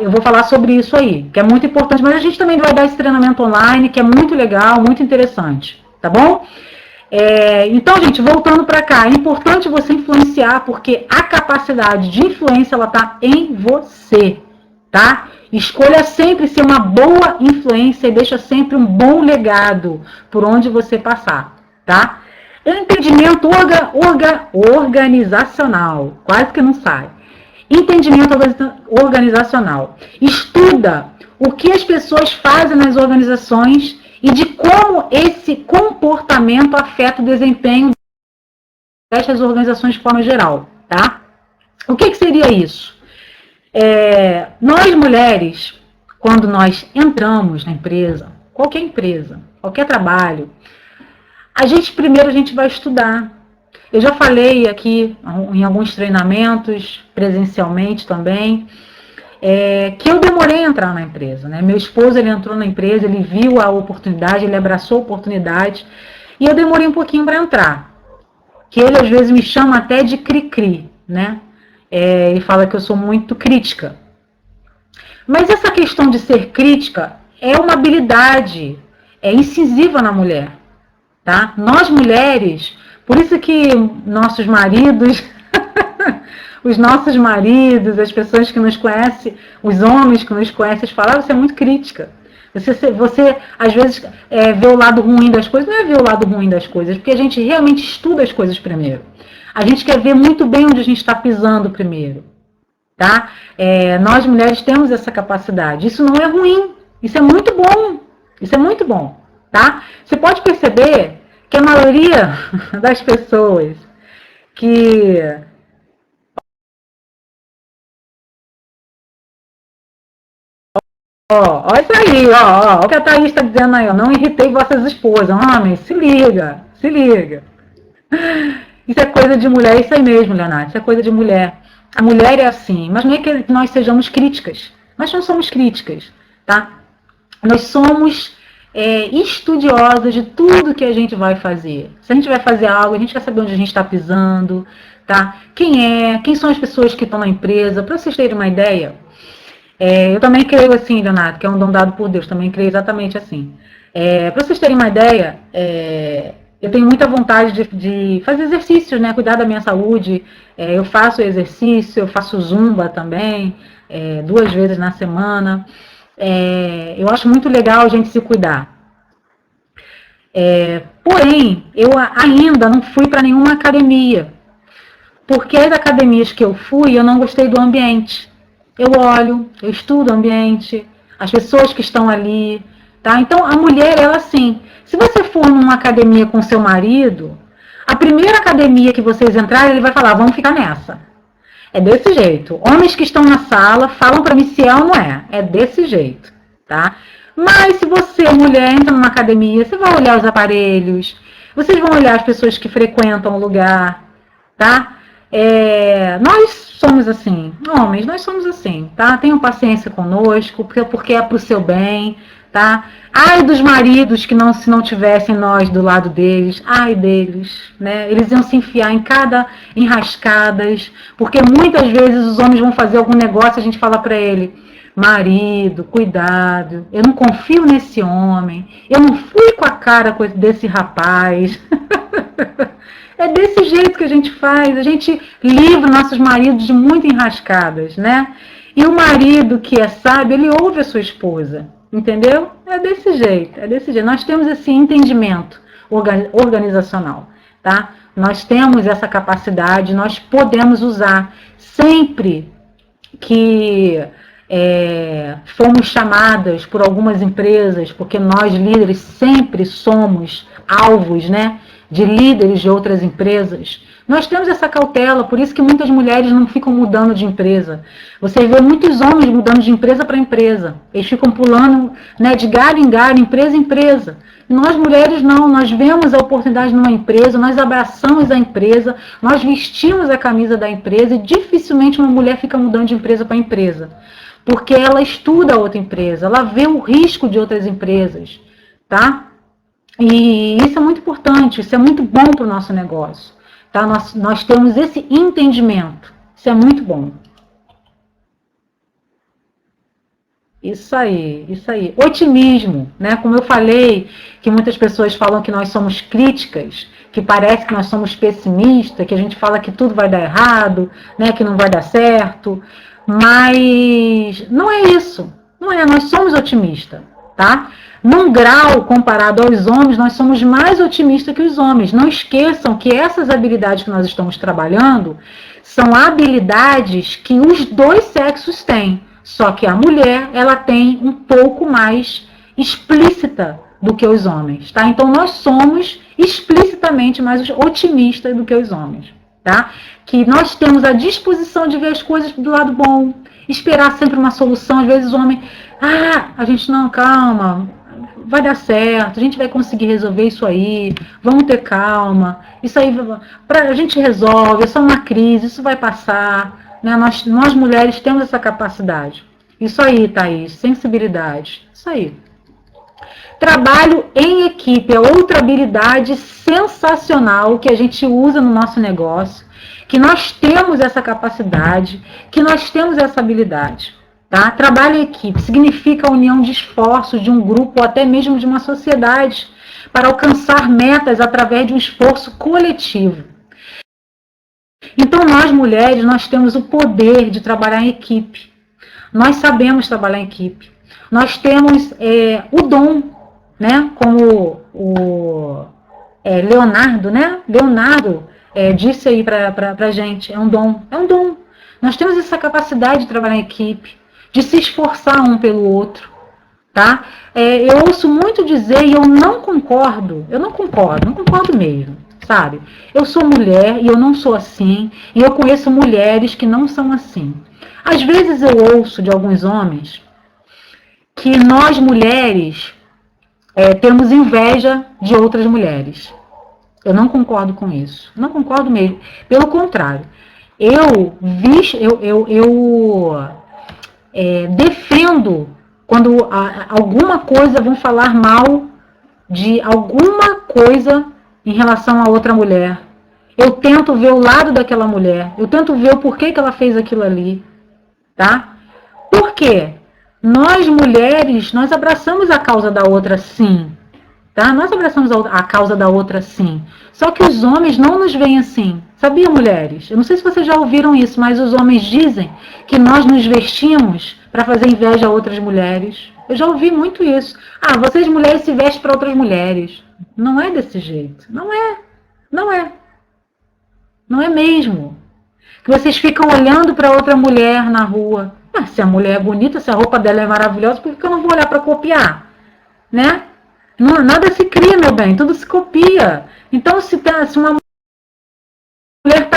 Eu vou falar sobre isso aí, que é muito importante, mas a gente também vai dar esse treinamento online, que é muito legal, muito interessante, tá bom? Então, gente, voltando para cá, é importante você influenciar, porque a capacidade de influência, ela está em você, tá? Escolha sempre ser uma boa influência e deixa sempre um bom legado por onde você passar, tá? Entendimento organizacional, quase que não sai. Entendimento organizacional. Estuda o que as pessoas fazem nas organizações e de como esse comportamento afeta o desempenho das organizações de forma geral, tá? O que seria isso? Nós mulheres, quando nós entramos na empresa, qualquer trabalho, primeiro a gente vai estudar. Eu já falei aqui em alguns treinamentos, presencialmente também, que eu demorei a entrar na empresa, né? Meu esposo, ele entrou na empresa, ele viu a oportunidade, ele abraçou a oportunidade, e eu demorei um pouquinho para entrar. Que ele, às vezes, me chama até de cri-cri, né? Ele fala que eu sou muito crítica. Mas essa questão de ser crítica é uma habilidade, incisiva na mulher, tá? Nós, mulheres, por isso que nossos maridos... Os nossos maridos, as pessoas que nos conhecem, os homens que nos conhecem, eles falam, você é muito crítica. Você às vezes, vê o lado ruim das coisas. Não é ver o lado ruim das coisas, porque a gente realmente estuda as coisas primeiro. A gente quer ver muito bem onde a gente está pisando primeiro. Tá? Nós, mulheres, temos essa capacidade. Isso não é ruim. Isso é muito bom. Isso é muito bom. Tá? Você pode perceber que a maioria das pessoas que... Olha isso aí, ó, o que a Thaís está dizendo aí, ó, não irritei vossas esposas. Homens, se liga, se liga. Isso é coisa de mulher, isso aí mesmo, Leonardo, isso é coisa de mulher. A mulher é assim, mas não é que nós sejamos críticas. Nós não somos críticas, tá? Nós somos estudiosas de tudo que a gente vai fazer. Se a gente vai fazer algo, a gente quer saber onde a gente está pisando, tá? Quem são as pessoas que estão na empresa, para vocês terem uma ideia... eu também creio assim, Leonardo, que é um dom dado por Deus, também creio exatamente assim. Para vocês terem uma ideia, eu tenho muita vontade de fazer exercícios, né, cuidar da minha saúde. Eu faço exercício, eu faço zumba também, 2 vezes na semana. Eu acho muito legal a gente se cuidar. Porém, eu ainda não fui para nenhuma academia, porque as academias que eu fui, eu não gostei do ambiente. Eu olho, eu estudo o ambiente, as pessoas que estão ali, tá? Então, a mulher, ela assim, se você for numa academia com seu marido, A primeira academia que vocês entrarem, ele vai falar, vamos ficar nessa. É desse jeito. Homens que estão na sala falam para mim se é ou não é. É desse jeito, tá? Mas se você, mulher, entra numa academia, você vai olhar os aparelhos, vocês vão olhar as pessoas que frequentam o lugar, tá? Nós somos assim, homens, nós somos assim, tá? Tenham paciência conosco, porque é pro seu bem, tá? Ai dos maridos que não, se não tivessem nós do lado deles, ai deles, né? Eles iam se enfiar em cada enrascadas, porque muitas vezes os homens vão fazer algum negócio, a gente fala para ele, marido, cuidado, eu não confio nesse homem, eu não fui com a cara desse rapaz. É desse jeito que a gente faz, a gente livra nossos maridos de muitas enrascadas, né? E o marido que é sábio, ele ouve a sua esposa, entendeu? É desse jeito, é desse jeito. Nós temos esse entendimento organizacional, tá? Nós temos essa capacidade, nós podemos usar sempre que fomos chamadas por algumas empresas, porque nós líderes sempre somos alvos, né, de líderes de outras empresas. Nós temos essa cautela, por isso que muitas mulheres não ficam mudando de empresa. Você vê muitos homens mudando de empresa para empresa. Eles ficam pulando, né, de galho em galho, empresa em empresa. E nós mulheres não, nós vemos a oportunidade numa empresa, nós abraçamos a empresa, nós vestimos a camisa da empresa e dificilmente uma mulher fica mudando de empresa para empresa. Porque ela estuda outra empresa, ela vê o risco de outras empresas, tá? E isso é muito importante, isso é muito bom para o nosso negócio, tá? Nós temos esse entendimento, isso é muito bom. Isso aí, isso aí. Otimismo, né? Como eu falei, que muitas pessoas falam que nós somos críticas, que parece que nós somos pessimistas, que a gente fala que tudo vai dar errado, né? Que não vai dar certo. Mas não é isso. Não é, nós somos otimistas, tá? Num grau comparado aos homens, nós somos mais otimistas que os homens. Não esqueçam que essas habilidades que nós estamos trabalhando são habilidades que os dois sexos têm. Só que a mulher, ela tem um pouco mais explícita do que os homens, tá? Então nós somos explicitamente mais otimistas do que os homens, tá? Que nós temos a disposição de ver as coisas do lado bom, esperar sempre uma solução. Às vezes o homem, a gente não, calma, vai dar certo, a gente vai conseguir resolver isso aí, vamos ter calma, isso aí a gente resolve, é só uma crise, isso vai passar. Né? Nós mulheres temos essa capacidade. Isso aí, Thaís, sensibilidade. Isso aí. Trabalho em equipe é outra habilidade sensacional que a gente usa no nosso negócio, que nós temos essa capacidade, que nós temos essa habilidade. Tá? Trabalho em equipe significa a união de esforços de um grupo ou até mesmo de uma sociedade para alcançar metas através de um esforço coletivo. Então, nós mulheres, nós temos o poder de trabalhar em equipe. Nós sabemos trabalhar em equipe. Nós temos o dom, né? Como o Leonardo, né? Leonardo disse aí para a gente, é um dom. É um dom. Nós temos essa capacidade de trabalhar em equipe, de se esforçar um pelo outro. Tá? Eu ouço muito dizer, e eu não concordo mesmo. Sabe? Eu sou mulher e eu não sou assim, e eu conheço mulheres que não são assim. Às vezes eu ouço de alguns homens que nós mulheres temos inveja de outras mulheres. Eu não concordo com isso. Não concordo mesmo. Pelo contrário, eu defendo quando alguma coisa vão falar mal de alguma coisa em relação a outra mulher. Eu tento ver o lado daquela mulher. Eu tento ver o porquê que ela fez aquilo ali. Tá? Por quê? Nós, mulheres, nós abraçamos a causa da outra, sim. Tá? Nós abraçamos a causa da outra, sim. Só que os homens não nos veem assim. Sabia, mulheres? Eu não sei se vocês já ouviram isso, mas os homens dizem que nós nos vestimos para fazer inveja a outras mulheres. Eu já ouvi muito isso. Vocês mulheres se vestem para outras mulheres. Não é desse jeito. Não é. Não é. Não é mesmo. Que vocês ficam olhando para outra mulher na rua. Se a mulher é bonita, se a roupa dela é maravilhosa, por que eu não vou olhar para copiar? Né? Nada se cria, meu bem. Tudo se copia. Então, se uma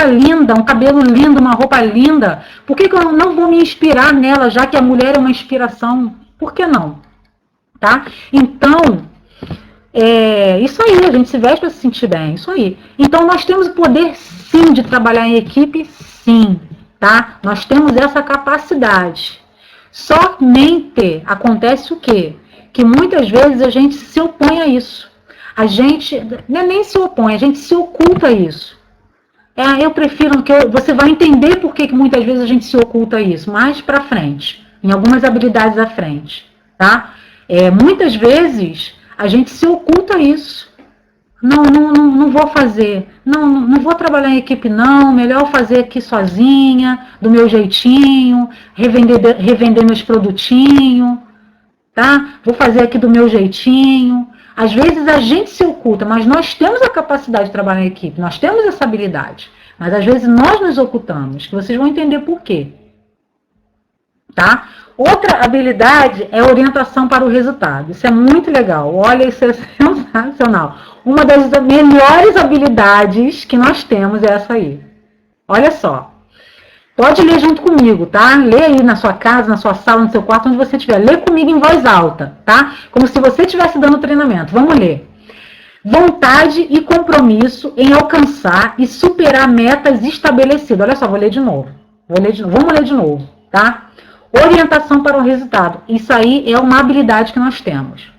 mulher linda, um cabelo lindo, uma roupa linda, por que eu não vou me inspirar nela, já que a mulher é uma inspiração? Por que não? Tá? Então, isso aí, a gente se veste para se sentir bem, isso aí. Então, nós temos o poder, sim, de trabalhar em equipe, sim, tá? Nós temos essa capacidade. Somente acontece o quê? Que muitas vezes a gente se opõe a isso. A gente nem se opõe, a gente se oculta a isso. Eu prefiro que você vai entender por que muitas vezes a gente se oculta a isso, mais para frente, em algumas habilidades à frente, tá? Muitas vezes a gente se oculta a isso. Não vou fazer, não vou trabalhar em equipe não, melhor fazer aqui sozinha, do meu jeitinho, revender meus produtinhos, tá? Vou fazer aqui do meu jeitinho. Às vezes a gente se oculta, mas nós temos a capacidade de trabalhar em equipe, nós temos essa habilidade, mas às vezes nós nos ocultamos, que vocês vão entender por quê, tá? Outra habilidade é orientação para o resultado. Isso é muito legal. Olha, isso é sensacional. Uma das melhores habilidades que nós temos é essa aí. Olha só. Pode ler junto comigo, tá? Lê aí na sua casa, na sua sala, no seu quarto, onde você estiver. Lê comigo em voz alta, tá? Como se você estivesse dando treinamento. Vamos ler. Vontade e compromisso em alcançar e superar metas estabelecidas. Olha só, vou ler de novo. Vamos ler de novo, tá? Orientação para o resultado. Isso aí é uma habilidade que nós temos.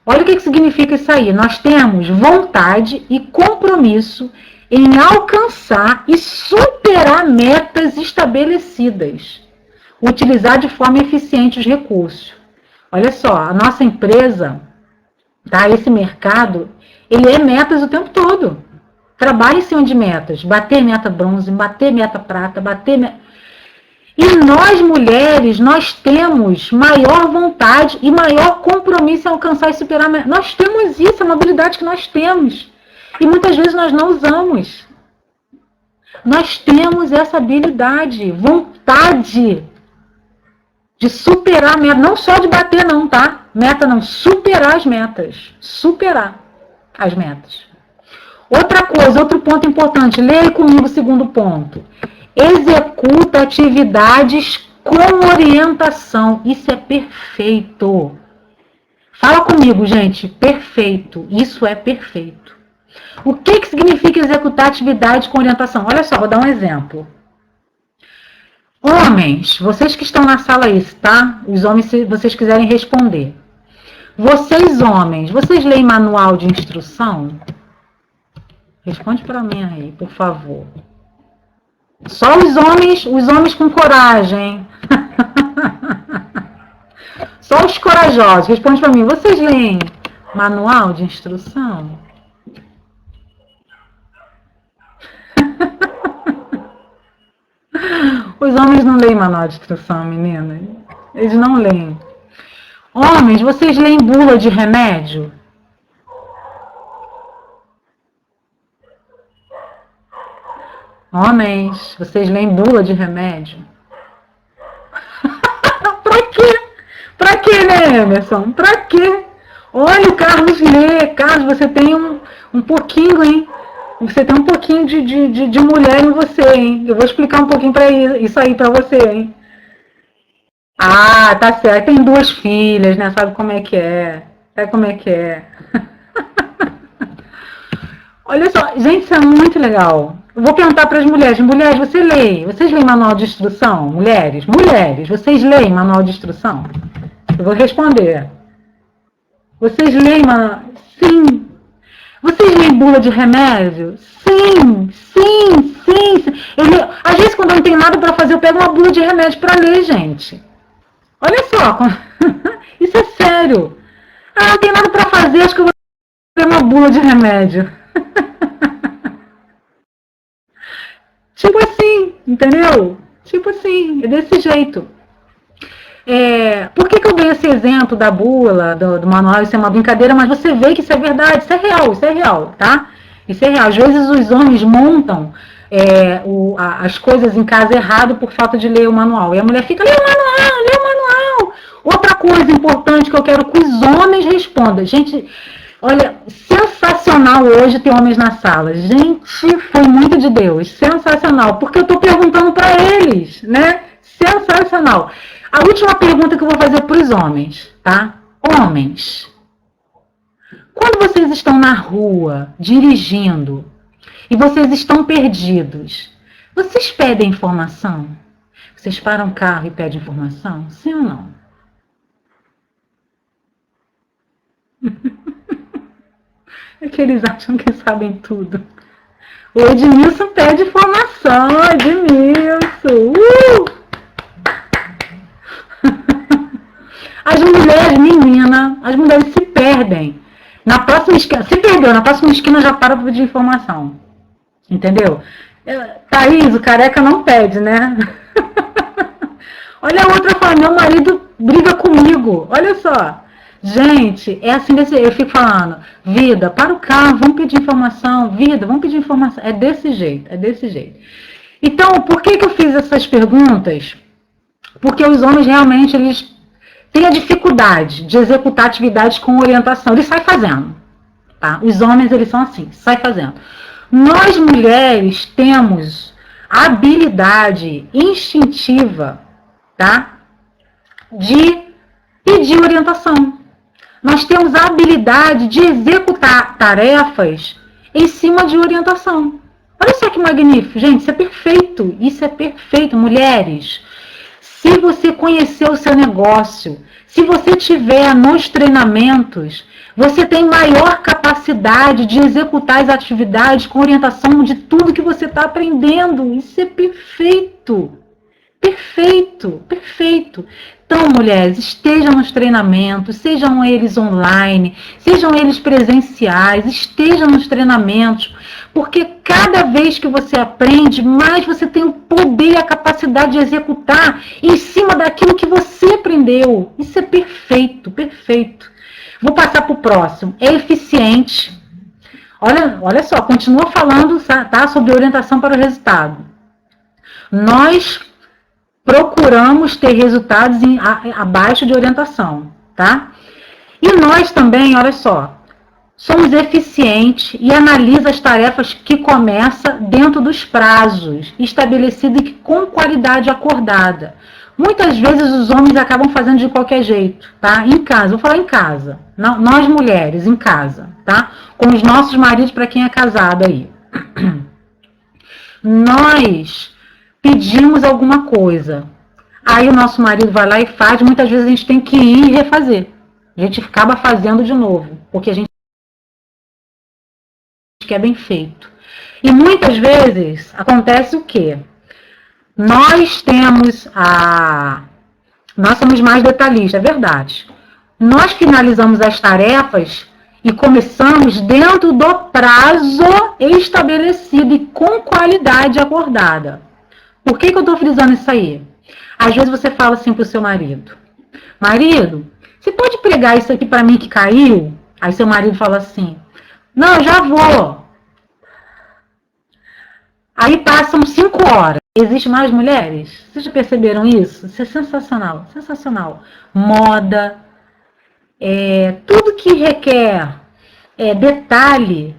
Olha o que significa isso aí. Nós temos vontade e compromisso em alcançar e superar metas estabelecidas. Utilizar de forma eficiente os recursos. Olha só, a nossa empresa, tá? Esse mercado, ele é metas o tempo todo. Trabalha em cima de metas. Bater meta bronze, bater meta prata, bater meta... E nós, mulheres, nós temos maior vontade e maior compromisso em alcançar e superar. Nós temos isso, é uma habilidade que nós temos. E muitas vezes nós não usamos. Nós temos essa habilidade, vontade de superar a meta. Não só de bater não, tá? Meta não, superar as metas. Superar as metas. Outra coisa, outro ponto importante. Leia comigo o segundo ponto. Executa atividades com orientação. Isso é perfeito. Fala comigo, gente. Perfeito. Isso é perfeito. O que significa executar atividades com orientação? Olha só, vou dar um exemplo. Homens, vocês que estão na sala aí, tá? Os homens, se vocês quiserem responder. Vocês, homens, vocês leem manual de instrução? Responde para mim aí, por favor. Só os homens com coragem. Só os corajosos. Responde para mim. Vocês leem manual de instrução? Os homens não leem manual de instrução, meninas. Eles não leem. Homens, vocês leem bula de remédio? Homens, vocês leem bula de remédio? Pra quê? Pra quê, né, Emerson? Pra quê? Olha, o Carlos lê. Carlos, você tem um pouquinho, hein? Você tem um pouquinho de mulher em você, hein? Eu vou explicar um pouquinho pra isso aí pra você, hein? Ah, tá certo. Tem 2 filhas, né? Sabe como é que é? Sabe como é que é? Olha só, gente, isso é muito legal. Eu vou perguntar para as mulheres. Mulheres, vocês leem manual de instrução? Mulheres, vocês leem manual de instrução? Eu vou responder. Vocês leem manual? Sim. Vocês leem bula de remédio? Sim. Às vezes, quando eu não tenho nada para fazer, eu pego uma bula de remédio para ler, gente. Olha só. Isso é sério. Ah, não tenho nada para fazer, acho que eu vou ler uma bula de remédio. Tipo assim, entendeu? Tipo assim, é desse jeito. Por que eu dei esse exemplo da bula, do manual? Isso é uma brincadeira, mas você vê que isso é verdade, isso é real, tá? Isso é real. Às vezes os homens montam as coisas em casa errado por falta de ler o manual. E a mulher fica, lê o manual. Outra coisa importante que eu quero que os homens respondam. Gente, Olha, sensacional hoje ter homens na sala. Gente, foi muito de Deus. Sensacional, porque eu estou perguntando para eles, né? Sensacional. A última pergunta que eu vou fazer para os homens, tá? Homens, quando vocês estão na rua, dirigindo, e vocês estão perdidos, vocês pedem informação? Vocês param o carro e pedem informação? Sim ou não? É que eles acham que sabem tudo. O Edmilson pede informação, Edmilson! As mulheres, menina, as mulheres se perdem. Na próxima esquina, se perdeu, na próxima esquina já para pedir informação. Entendeu? Thaís, o careca não pede, né? Olha a outra fala, meu marido briga comigo. Olha só. Gente, é assim, eu fico falando, vida, para o carro, vamos pedir informação, vida, vamos pedir informação. É desse jeito, é desse jeito. Então, por que eu fiz essas perguntas? Porque os homens realmente, eles têm a dificuldade de executar atividades com orientação. Eles saem fazendo, tá? Os homens, eles são assim, saem fazendo. Nós, mulheres, temos a habilidade instintiva, tá? De pedir orientação. Nós temos a habilidade de executar tarefas em cima de orientação. Olha só que magnífico, gente, isso é perfeito, mulheres. Se você conhecer o seu negócio, se você tiver nos treinamentos, você tem maior capacidade de executar as atividades com orientação de tudo que você está aprendendo. Isso é perfeito. Perfeito, perfeito. Então, mulheres, estejam nos treinamentos, sejam eles online, sejam eles presenciais, estejam nos treinamentos, porque cada vez que você aprende, mais você tem o poder e a capacidade de executar em cima daquilo que você aprendeu. Isso é perfeito, perfeito. Vou passar para o próximo. É eficiente. Olha só, continua falando, tá, sobre orientação para o resultado. Nós procuramos ter resultados abaixo de orientação, tá? E nós também, olha só, somos eficientes e analisa as tarefas que começa dentro dos prazos estabelecidos e com qualidade acordada. Muitas vezes os homens acabam fazendo de qualquer jeito, tá? Em casa, vou falar em casa, nós mulheres em casa, tá? Com os nossos maridos, para quem é casado aí. Nós pedimos alguma coisa, aí o nosso marido vai lá e faz, muitas vezes a gente tem que ir e refazer. A gente acaba fazendo de novo, porque a gente quer bem feito. E muitas vezes acontece o quê? Nós somos mais detalhistas, é verdade. Nós finalizamos as tarefas e começamos dentro do prazo estabelecido e com qualidade acordada. Por que eu estou frisando isso aí? Às vezes você fala assim para o seu marido, marido, você pode pregar isso aqui para mim que caiu? Aí seu marido fala assim, não, já vou. Aí passam 5 horas. Existem mais mulheres? Vocês já perceberam isso? Isso é sensacional, sensacional. Moda, tudo que requer detalhe,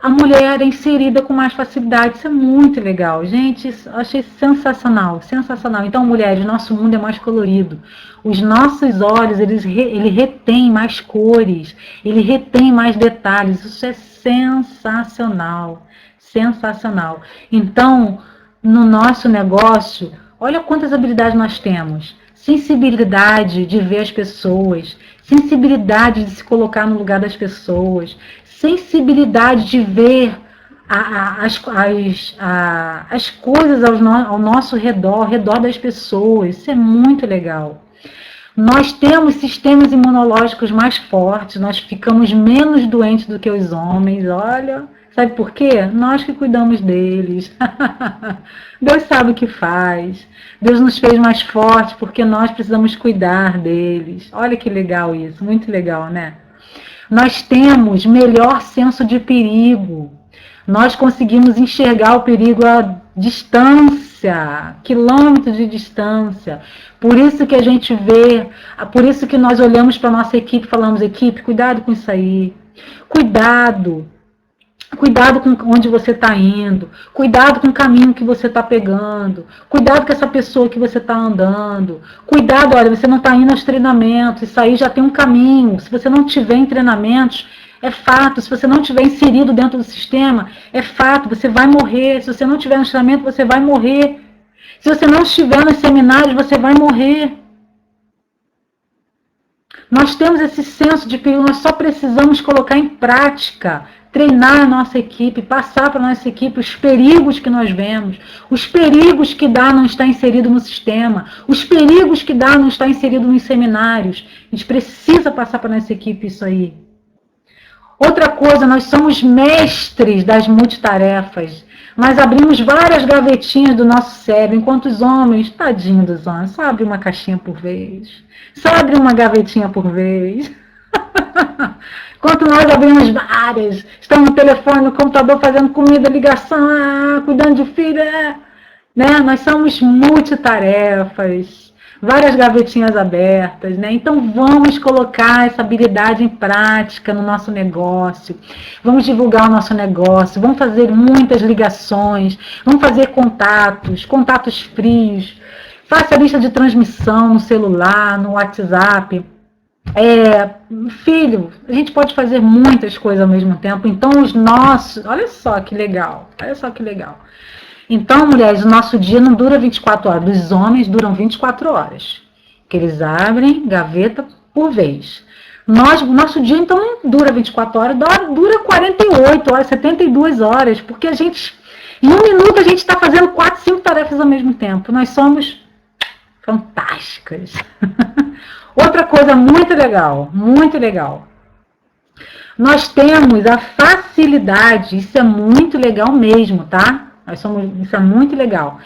a mulher é inserida com mais facilidade. Isso é muito legal. Gente, eu achei sensacional, sensacional. Então, mulheres, nosso mundo é mais colorido. Os nossos olhos, ele retém mais cores, ele retém mais detalhes. Isso é sensacional, sensacional. Então, no nosso negócio, olha quantas habilidades nós temos. Sensibilidade de ver as pessoas, sensibilidade de se colocar no lugar das pessoas, sensibilidade de ver as coisas ao nosso redor, ao redor das pessoas. Isso é muito legal. Nós temos sistemas imunológicos mais fortes, nós ficamos menos doentes do que os homens, olha. Sabe por quê? Nós que cuidamos deles. Deus sabe o que faz. Deus nos fez mais fortes porque nós precisamos cuidar deles. Olha que legal isso, muito legal, né? Nós temos melhor senso de perigo. Nós conseguimos enxergar o perigo a distância, quilômetros de distância. Por isso que a gente vê, por isso que nós olhamos para a nossa equipe e falamos, equipe, cuidado com isso aí. Cuidado. Cuidado com onde você está indo, cuidado com o caminho que você está pegando, cuidado com essa pessoa que você está andando, cuidado, olha, você não está indo aos treinamentos, isso aí já tem um caminho, se você não tiver em treinamentos, é fato, se você não tiver inserido dentro do sistema, é fato, você vai morrer, se você não tiver no treinamento, você vai morrer, se você não estiver nos seminários, você vai morrer. Nós temos esse senso de que nós só precisamos colocar em prática, treinar a nossa equipe, passar para a nossa equipe os perigos que nós vemos, os perigos que dá não estar inserido no sistema, os perigos que dá não estar inserido nos seminários. A gente precisa passar para a nossa equipe isso aí. Outra coisa, nós somos mestres das multitarefas. Nós abrimos várias gavetinhas do nosso cérebro, enquanto os homens, tadinho dos homens, só abre uma caixinha por vez, só abre uma gavetinha por vez. Enquanto nós abrimos várias, estamos no telefone, no computador, fazendo comida, ligação, cuidando de filho, né? Nós somos multitarefas, várias gavetinhas abertas, né? Então vamos colocar essa habilidade em prática no nosso negócio, vamos divulgar o nosso negócio, vamos fazer muitas ligações, vamos fazer contatos frios, faça a lista de transmissão no celular, no WhatsApp. Filho, a gente pode fazer muitas coisas ao mesmo tempo, então os nossos, olha só que legal, então, mulheres, o nosso dia não dura 24 horas, os homens duram 24 horas, que eles abrem gaveta por vez. O nosso dia, então, não dura 24 horas, dura 48 horas, 72 horas, porque a gente, em um minuto, a gente está fazendo 4, 5 tarefas ao mesmo tempo, nós somos fantásticas. Outra coisa muito legal, nós temos a facilidade, isso é muito legal mesmo, tá? Isso é muito legal.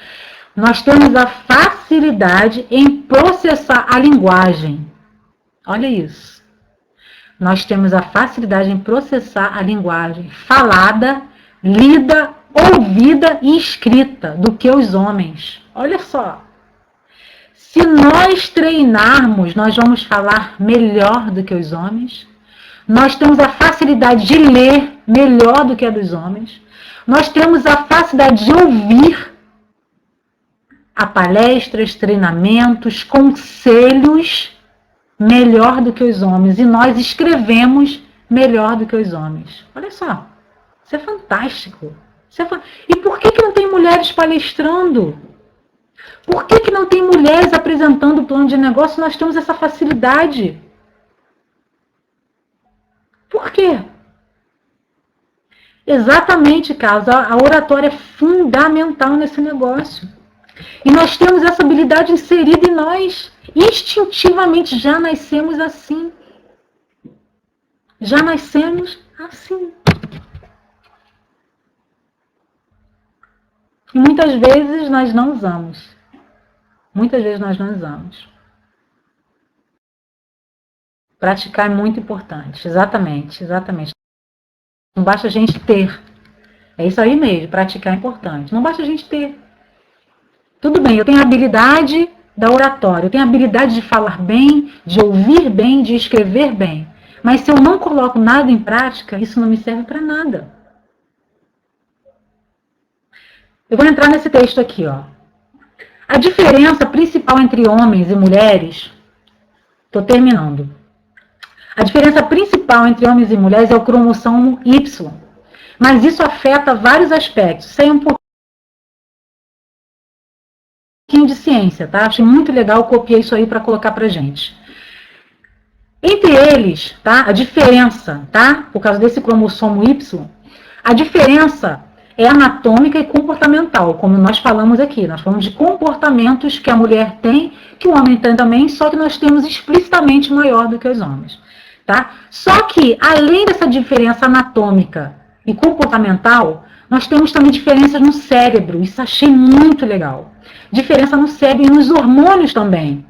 Nós temos a facilidade em processar a linguagem. Olha isso. Nós temos a facilidade em processar a linguagem falada, lida, ouvida e escrita do que os homens. Olha só. Se nós treinarmos, nós vamos falar melhor do que os homens. Nós temos a facilidade de ler melhor do que a dos homens. Nós temos a facilidade de ouvir a palestras, treinamentos, conselhos melhor do que os homens. E nós escrevemos melhor do que os homens. Olha só, isso é fantástico. E por que não tem mulheres palestrando? Por que não tem mulheres apresentando o plano de negócio? Nós temos essa facilidade. Por quê? Exatamente, Carlos. A oratória é fundamental nesse negócio. E nós temos essa habilidade inserida em nós. Instintivamente já nascemos assim. Já nascemos assim. E muitas vezes nós não usamos. Praticar é muito importante. Exatamente. Não basta a gente ter. É isso aí mesmo, praticar é importante. Não basta a gente ter. Tudo bem, eu tenho a habilidade da oratória, eu tenho a habilidade de falar bem, de ouvir bem, de escrever bem. Mas se eu não coloco nada em prática, isso não me serve para nada. Eu vou entrar nesse texto aqui, ó. A diferença principal entre homens e mulheres, estou terminando. A diferença principal entre homens e mulheres é o cromossomo Y. Mas isso afeta vários aspectos. Sei um pouquinho de ciência, tá? Achei muito legal, copiei isso aí para colocar pra gente. Entre eles, tá? A diferença, tá? Por causa desse cromossomo Y, a diferença é anatômica e comportamental, como nós falamos aqui. Nós falamos de comportamentos que a mulher tem, que o homem tem também, só que nós temos explicitamente maior do que os homens. Tá? Só que, além dessa diferença anatômica e comportamental, nós temos também diferenças no cérebro. Isso achei muito legal. Diferença no cérebro e nos hormônios também.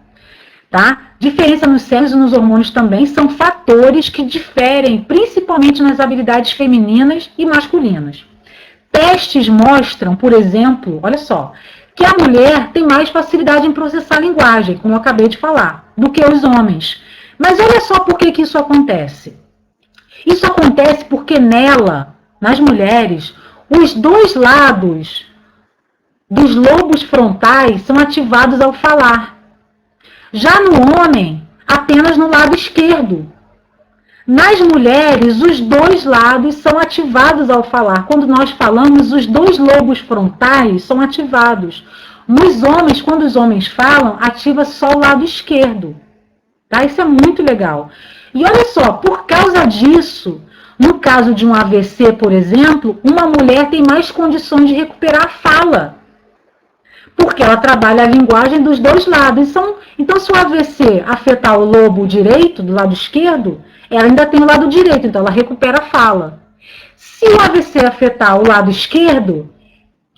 Tá? Diferença nos cérebros e nos hormônios também são fatores que diferem, principalmente nas habilidades femininas e masculinas. Testes mostram, por exemplo, olha só, que a mulher tem mais facilidade em processar a linguagem, como eu acabei de falar, do que os homens. Mas olha só por que isso acontece. Isso acontece porque nela, nas mulheres, os dois lados dos lobos frontais são ativados ao falar. Já no homem, apenas no lado esquerdo. Nas mulheres, os dois lados são ativados ao falar. Quando nós falamos, os dois lobos frontais são ativados. Nos homens, quando os homens falam, ativa só o lado esquerdo. Tá? Isso é muito legal. E olha só, por causa disso, no caso de um AVC, por exemplo, uma mulher tem mais condições de recuperar a fala. Porque ela trabalha a linguagem dos dois lados. Então, se o AVC afetar o lobo direito, do lado esquerdo, ela ainda tem o lado direito, então ela recupera a fala. Se o AVC afetar o lado esquerdo,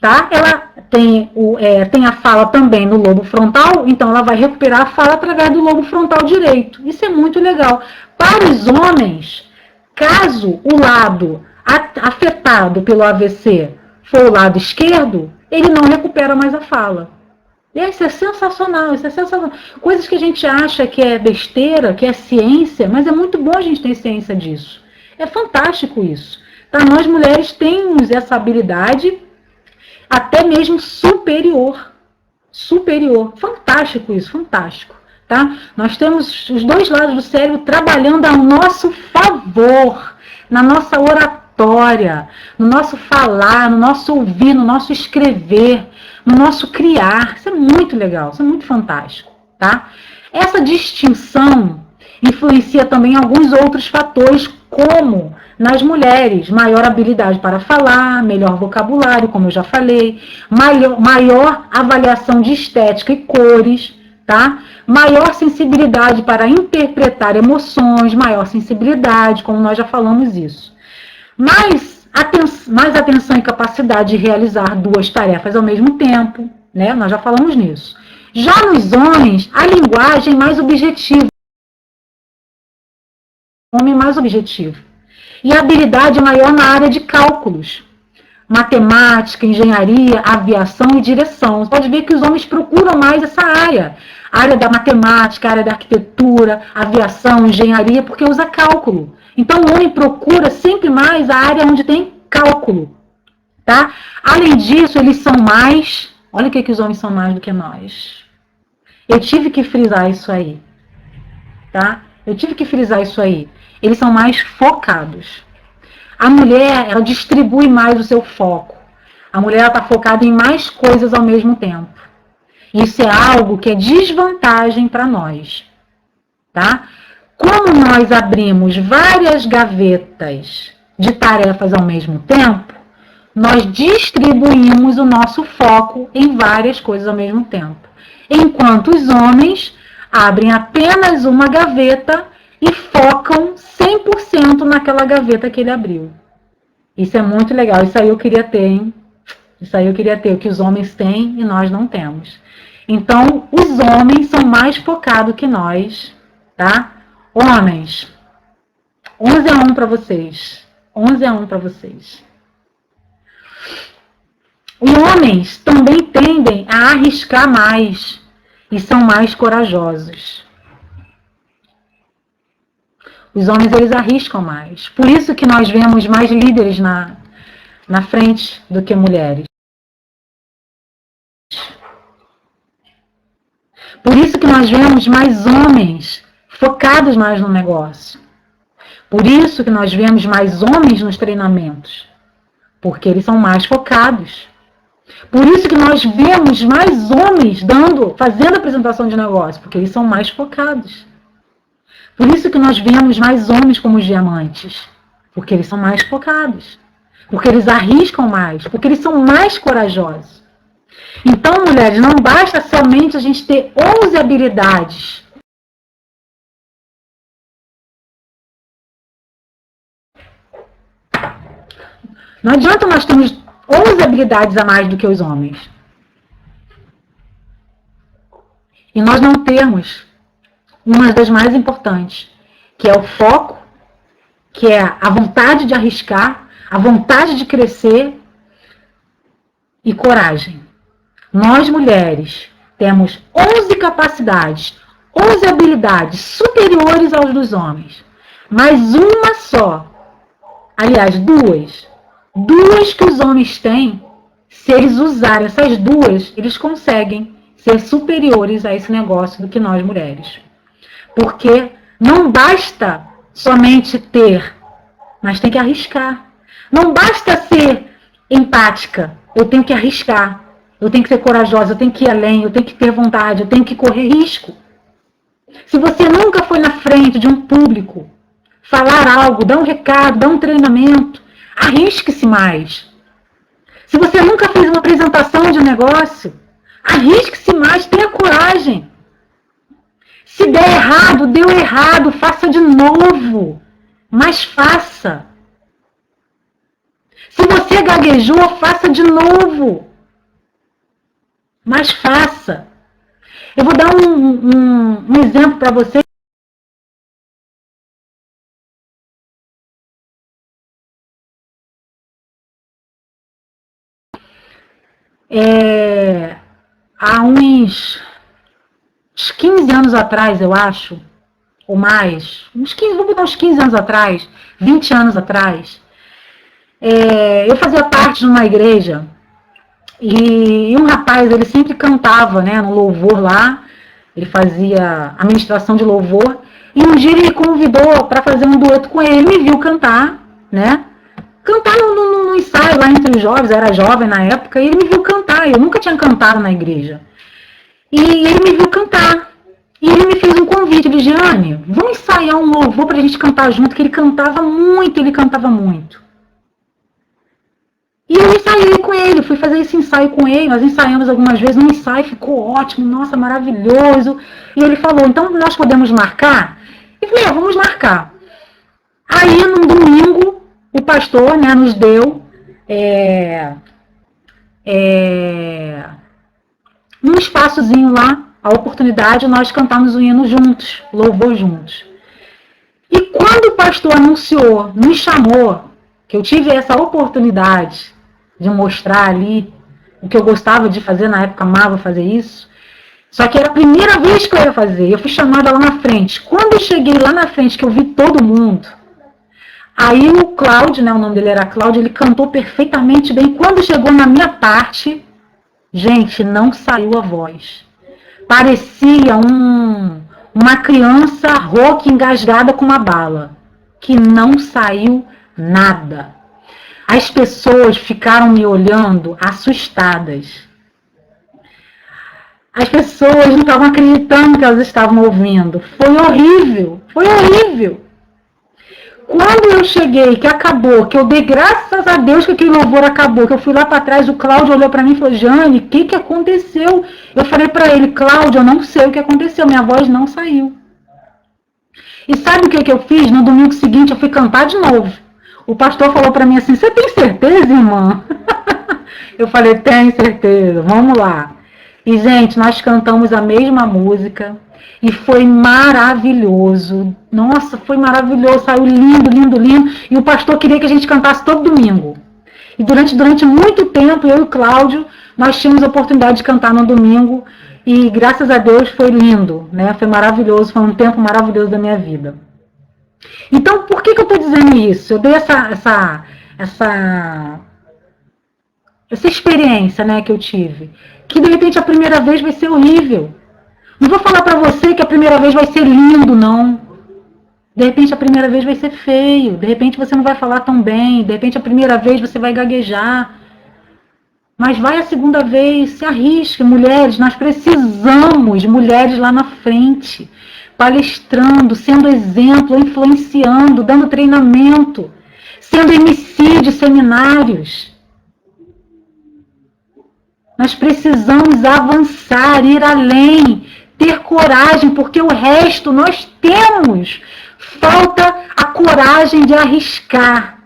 tá? Ela tem a fala também no lobo frontal, então ela vai recuperar a fala através do lobo frontal direito. Isso é muito legal. Para os homens, caso o lado afetado pelo AVC for o lado esquerdo, ele não recupera mais a fala. Isso é sensacional, isso é sensacional. Coisas que a gente acha que é besteira, que é ciência, mas é muito bom a gente ter ciência disso. É fantástico isso. Tá? Nós mulheres temos essa habilidade até mesmo superior. Superior. Fantástico isso, fantástico. Tá? Nós temos os dois lados do cérebro trabalhando a nosso favor, na nossa oratória, no nosso falar, no nosso ouvir, no nosso escrever, no nosso criar. Isso é muito legal, isso é muito fantástico. Tá? Essa distinção influencia também alguns outros fatores, como nas mulheres, maior habilidade para falar, melhor vocabulário, como eu já falei, maior avaliação de estética e cores, tá? Maior sensibilidade para interpretar emoções, maior sensibilidade, como nós já falamos isso. Mais atenção e capacidade de realizar duas tarefas ao mesmo tempo, né? Nós já falamos nisso. Já nos homens, a linguagem mais objetiva. Homem mais objetivo. E a habilidade maior na área de cálculos. Matemática, engenharia, aviação e direção. Você pode ver que os homens procuram mais essa área. A área da matemática, a área da arquitetura, aviação, engenharia, porque usa cálculo. Então o homem procura sempre mais a área onde tem cálculo. Tá? Além disso, eles são mais... Olha o que os homens são mais do que nós. Eu tive que frisar isso aí. Tá? Eu tive que frisar isso aí. Eles são mais focados. A mulher, ela distribui mais o seu foco. A mulher está focada em mais coisas ao mesmo tempo. Isso é algo que é desvantagem para nós. Tá? Como nós abrimos várias gavetas de tarefas ao mesmo tempo, nós distribuímos o nosso foco em várias coisas ao mesmo tempo. Enquanto os homens abrem apenas uma gaveta e focam 100% naquela gaveta que ele abriu. Isso é muito legal. Isso aí eu queria ter, hein? Isso aí eu queria ter, o que os homens têm e nós não temos. Então, os homens são mais focados que nós, tá? Homens, 11-1 para vocês. 11-1 para vocês. Os homens também tendem a arriscar mais e são mais corajosos. Os homens, eles arriscam mais. Por isso que nós vemos mais líderes na frente do que mulheres. Por isso que nós vemos mais homens focados mais no negócio. Por isso que nós vemos mais homens nos treinamentos. Porque eles são mais focados. Por isso que nós vemos mais homens fazendo apresentação de negócio. Porque eles são mais focados. Por isso que nós vemos mais homens como os diamantes. Porque eles são mais focados. Porque eles arriscam mais. Porque eles são mais corajosos. Então, mulheres, não basta somente a gente ter 11 habilidades. Não adianta nós termos 11 habilidades a mais do que os homens. E nós não termos uma das mais importantes, que é o foco, que é a vontade de arriscar, a vontade de crescer e coragem. Nós, mulheres, temos 11 capacidades, 11 habilidades superiores aos dos homens, mas uma só Aliás, duas. Duas que os homens têm, se eles usarem essas duas, eles conseguem ser superiores a esse negócio do que nós mulheres. Porque não basta somente ter, mas tem que arriscar. Não basta ser empática, eu tenho que arriscar. Eu tenho que ser corajosa, eu tenho que ir além, eu tenho que ter vontade, eu tenho que correr risco. Se você nunca foi na frente de um público, falar algo, dar um recado, dar um treinamento, arrisque-se mais. Se você nunca fez uma apresentação de um negócio, arrisque-se mais, tenha coragem. Se der errado, deu errado, faça de novo. Mas faça. Se você gaguejou, faça de novo. Mas faça. Eu vou dar um exemplo para você. Há uns 15 anos atrás, eu acho, ou mais, vou botar uns 15 anos atrás, 20 anos atrás, eu fazia parte de uma igreja e um rapaz, ele sempre cantava, né, no louvor lá, ele fazia a ministração de louvor, e um dia ele me convidou para fazer um dueto com ele, me viu cantar, né, cantar no ensaio lá entre os jovens, eu era jovem na época, e ele me viu cantar, eu nunca tinha cantado na igreja. E ele me viu cantar. E ele me fez um convite, Vigiane, vamos ensaiar um louvor para a gente cantar junto, que ele cantava muito, E eu ensaiei com ele, fui fazer esse ensaio com ele, nós ensaiamos algumas vezes, no ensaio ficou ótimo, nossa, maravilhoso. E ele falou, então nós podemos marcar? Eu falei, vamos marcar. Aí, num domingo, o pastor, né, nos deu um espaçozinho lá, a oportunidade de nós cantarmos o hino juntos, louvor juntos. E quando o pastor anunciou, me chamou, que eu tive essa oportunidade de mostrar ali o que eu gostava de fazer, na época amava fazer isso, só que era a primeira vez que eu ia fazer, eu fui chamada lá na frente. Quando eu cheguei lá na frente, que eu vi todo mundo, aí o Cláudio, né, o nome dele era Cláudio, ele cantou perfeitamente bem. Quando chegou na minha parte, gente, não saiu a voz. Parecia uma criança rouca engasgada com uma bala, que não saiu nada. As pessoas ficaram me olhando assustadas. As pessoas não estavam acreditando que elas estavam ouvindo. Foi horrível, foi horrível. Quando eu cheguei, que acabou, que eu dei graças a Deus que aquele louvor acabou, que eu fui lá para trás, o Cláudio olhou para mim e falou, Jane, o que aconteceu? Eu falei para ele, Cláudio, eu não sei o que aconteceu, minha voz não saiu. E sabe o que eu fiz? No domingo seguinte eu fui cantar de novo. O pastor falou para mim assim, você tem certeza, irmã? Eu falei, tenho certeza, vamos lá. E, gente, nós cantamos a mesma música e foi maravilhoso. Nossa, foi maravilhoso, saiu lindo, lindo, lindo. E o pastor queria que a gente cantasse todo domingo. E durante muito tempo, eu e o Cláudio, nós tínhamos a oportunidade de cantar no domingo. E, graças a Deus, foi lindo, né? Foi maravilhoso, foi um tempo maravilhoso da minha vida. Então, por que eu estou dizendo isso? Eu dei essa experiência, né, que eu tive, que de repente a primeira vez vai ser horrível. Não vou falar para você que a primeira vez vai ser lindo, não. De repente a primeira vez vai ser feio, de repente você não vai falar tão bem, de repente a primeira vez você vai gaguejar. Mas vai a segunda vez, se arrisque, mulheres, nós precisamos de mulheres lá na frente, palestrando, sendo exemplo, influenciando, dando treinamento, sendo MC de seminários. Nós precisamos avançar, ir além, ter coragem, porque o resto nós temos. Falta a coragem de arriscar.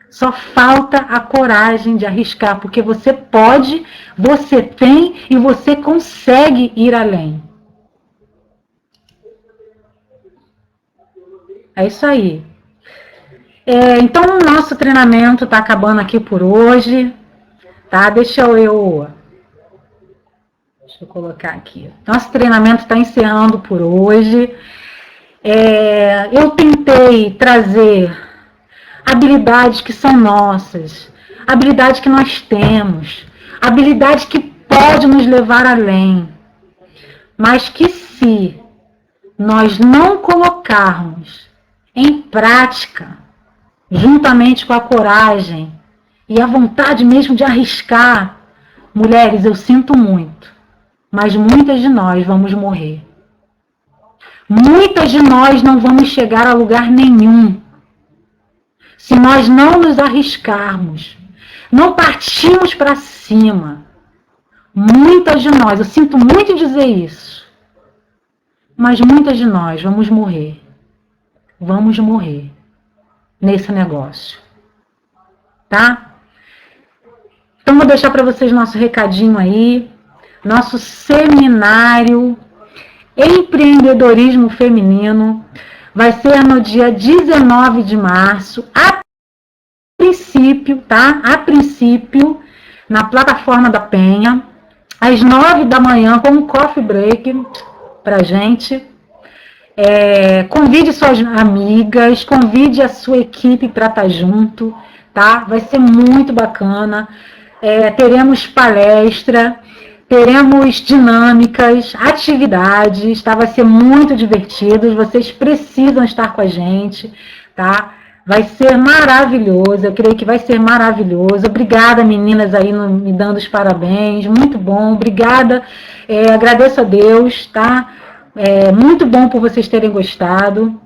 Só falta a coragem de arriscar, porque você pode, você tem e você consegue ir além. É isso aí. Então, o nosso treinamento está acabando aqui por hoje. Tá? Deixa eu colocar aqui. Nosso treinamento está encerrando por hoje. Eu tentei trazer habilidades que são nossas, habilidades que nós temos, habilidades que podem nos levar além, mas que se nós não colocarmos em prática, juntamente com a coragem e a vontade mesmo de arriscar, mulheres, eu sinto muito, mas muitas de nós vamos morrer. Muitas de nós não vamos chegar a lugar nenhum se nós não nos arriscarmos, não partirmos para cima. Muitas de nós, eu sinto muito em dizer isso, mas muitas de nós vamos morrer. Vamos morrer nesse negócio. Tá? Então, vou deixar para vocês nosso recadinho aí, nosso seminário Empreendedorismo Feminino. Vai ser no dia 19 de março, a princípio, tá? A princípio, na plataforma da Penha, às 9 da manhã, com um coffee break pra gente. Convide suas amigas, convide a sua equipe para estar junto, tá? Vai ser muito bacana. Teremos palestra, teremos dinâmicas, atividades, tá? Vai ser muito divertido, vocês precisam estar com a gente, tá? Vai ser maravilhoso, eu creio que vai ser maravilhoso. Obrigada, meninas, aí me dando os parabéns, muito bom, obrigada, agradeço a Deus, tá? Muito bom por vocês terem gostado.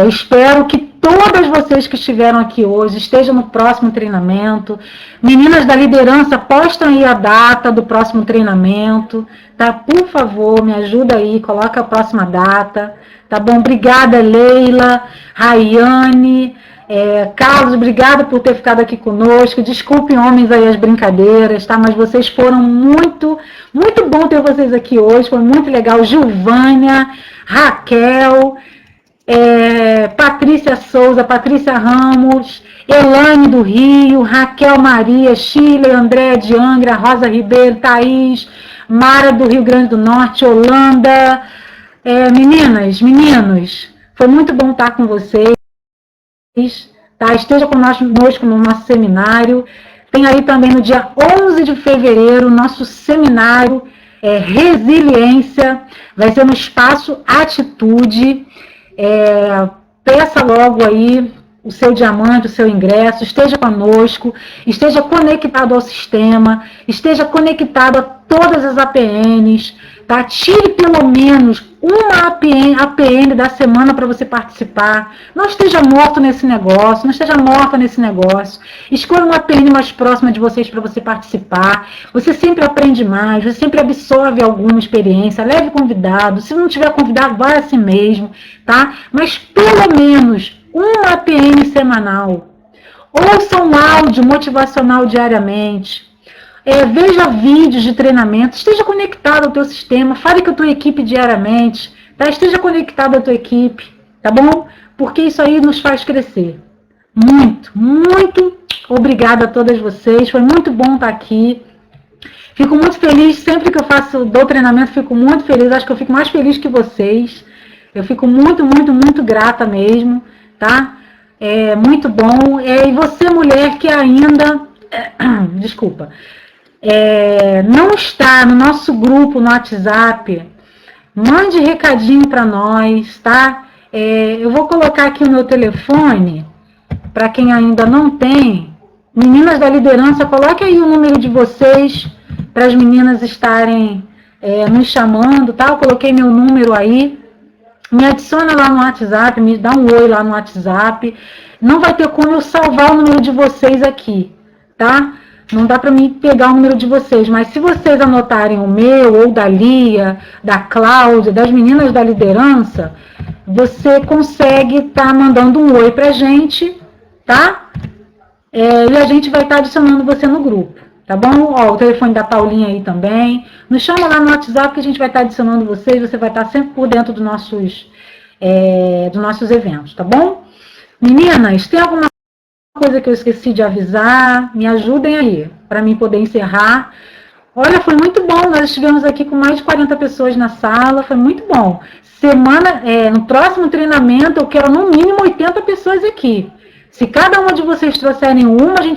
Espero que todas vocês que estiveram aqui hoje estejam no próximo treinamento. Meninas da liderança, postam aí a data do próximo treinamento, tá? Por favor, me ajuda aí, coloca a próxima data, tá bom? Obrigada, Leila, Rayane, Carlos, obrigada por ter ficado aqui conosco. Desculpem, homens, aí as brincadeiras, tá? Mas vocês foram muito bom ter vocês aqui hoje, foi muito legal. Gilvânia, Raquel, Patrícia Souza, Patrícia Ramos, Elane do Rio, Raquel Maria, Chile, André de Angra, Rosa Ribeiro, Thaís, Mara do Rio Grande do Norte, Holanda. Meninas, meninos, foi muito bom estar com vocês, tá? Esteja conosco no nosso seminário. Tem aí também no dia 11 de fevereiro, nosso seminário Resiliência, vai ser no Espaço Atitude. Peça logo aí o seu diamante, o seu ingresso, esteja conosco, esteja conectado ao sistema, esteja conectado a todas as APNs, tá? Tire pelo menos uma APN da semana para você participar. Não esteja morto nesse negócio, não esteja morta nesse negócio. Escolha uma APN mais próxima de vocês para você participar. Você sempre aprende mais, você sempre absorve alguma experiência. Leve convidado, se não tiver convidado, vai assim mesmo, tá? Mas pelo menos uma APN semanal. Ouça um áudio motivacional diariamente. Veja vídeos de treinamento, esteja conectado ao teu sistema, fale com a tua equipe diariamente, tá? Esteja conectado à tua equipe, tá bom? Porque isso aí nos faz crescer. Muito obrigada a todas vocês, foi muito bom estar aqui. Fico muito feliz, sempre que eu dou treinamento, fico muito feliz, acho que eu fico mais feliz que vocês. Eu fico muito grata mesmo, tá? Muito bom. E você, mulher, que ainda... Desculpa. Não está no nosso grupo no WhatsApp, mande recadinho para nós, tá? Eu vou colocar aqui o meu telefone, para quem ainda não tem. Meninas da liderança, coloque aí o número de vocês, para as meninas estarem nos chamando, tá? Eu coloquei meu número aí, me adiciona lá no WhatsApp, me dá um oi lá no WhatsApp. Não vai ter como eu salvar o número de vocês aqui, tá? Não dá para mim pegar o número de vocês, mas se vocês anotarem o meu, ou da Lia, da Cláudia, das meninas da liderança, você consegue estar mandando um oi para a gente, tá? E a gente vai estar adicionando você no grupo, tá bom? O telefone da Paulinha aí também. Nos chama lá no WhatsApp que a gente vai estar adicionando vocês, você vai estar sempre por dentro dos nossos eventos, tá bom? Meninas, tem alguma coisa que eu esqueci de avisar, me ajudem aí, para mim poder encerrar. Olha, foi muito bom, nós estivemos aqui com mais de 40 pessoas na sala, foi muito bom. No próximo treinamento eu quero no mínimo 80 pessoas aqui. Se cada uma de vocês trouxerem uma, a gente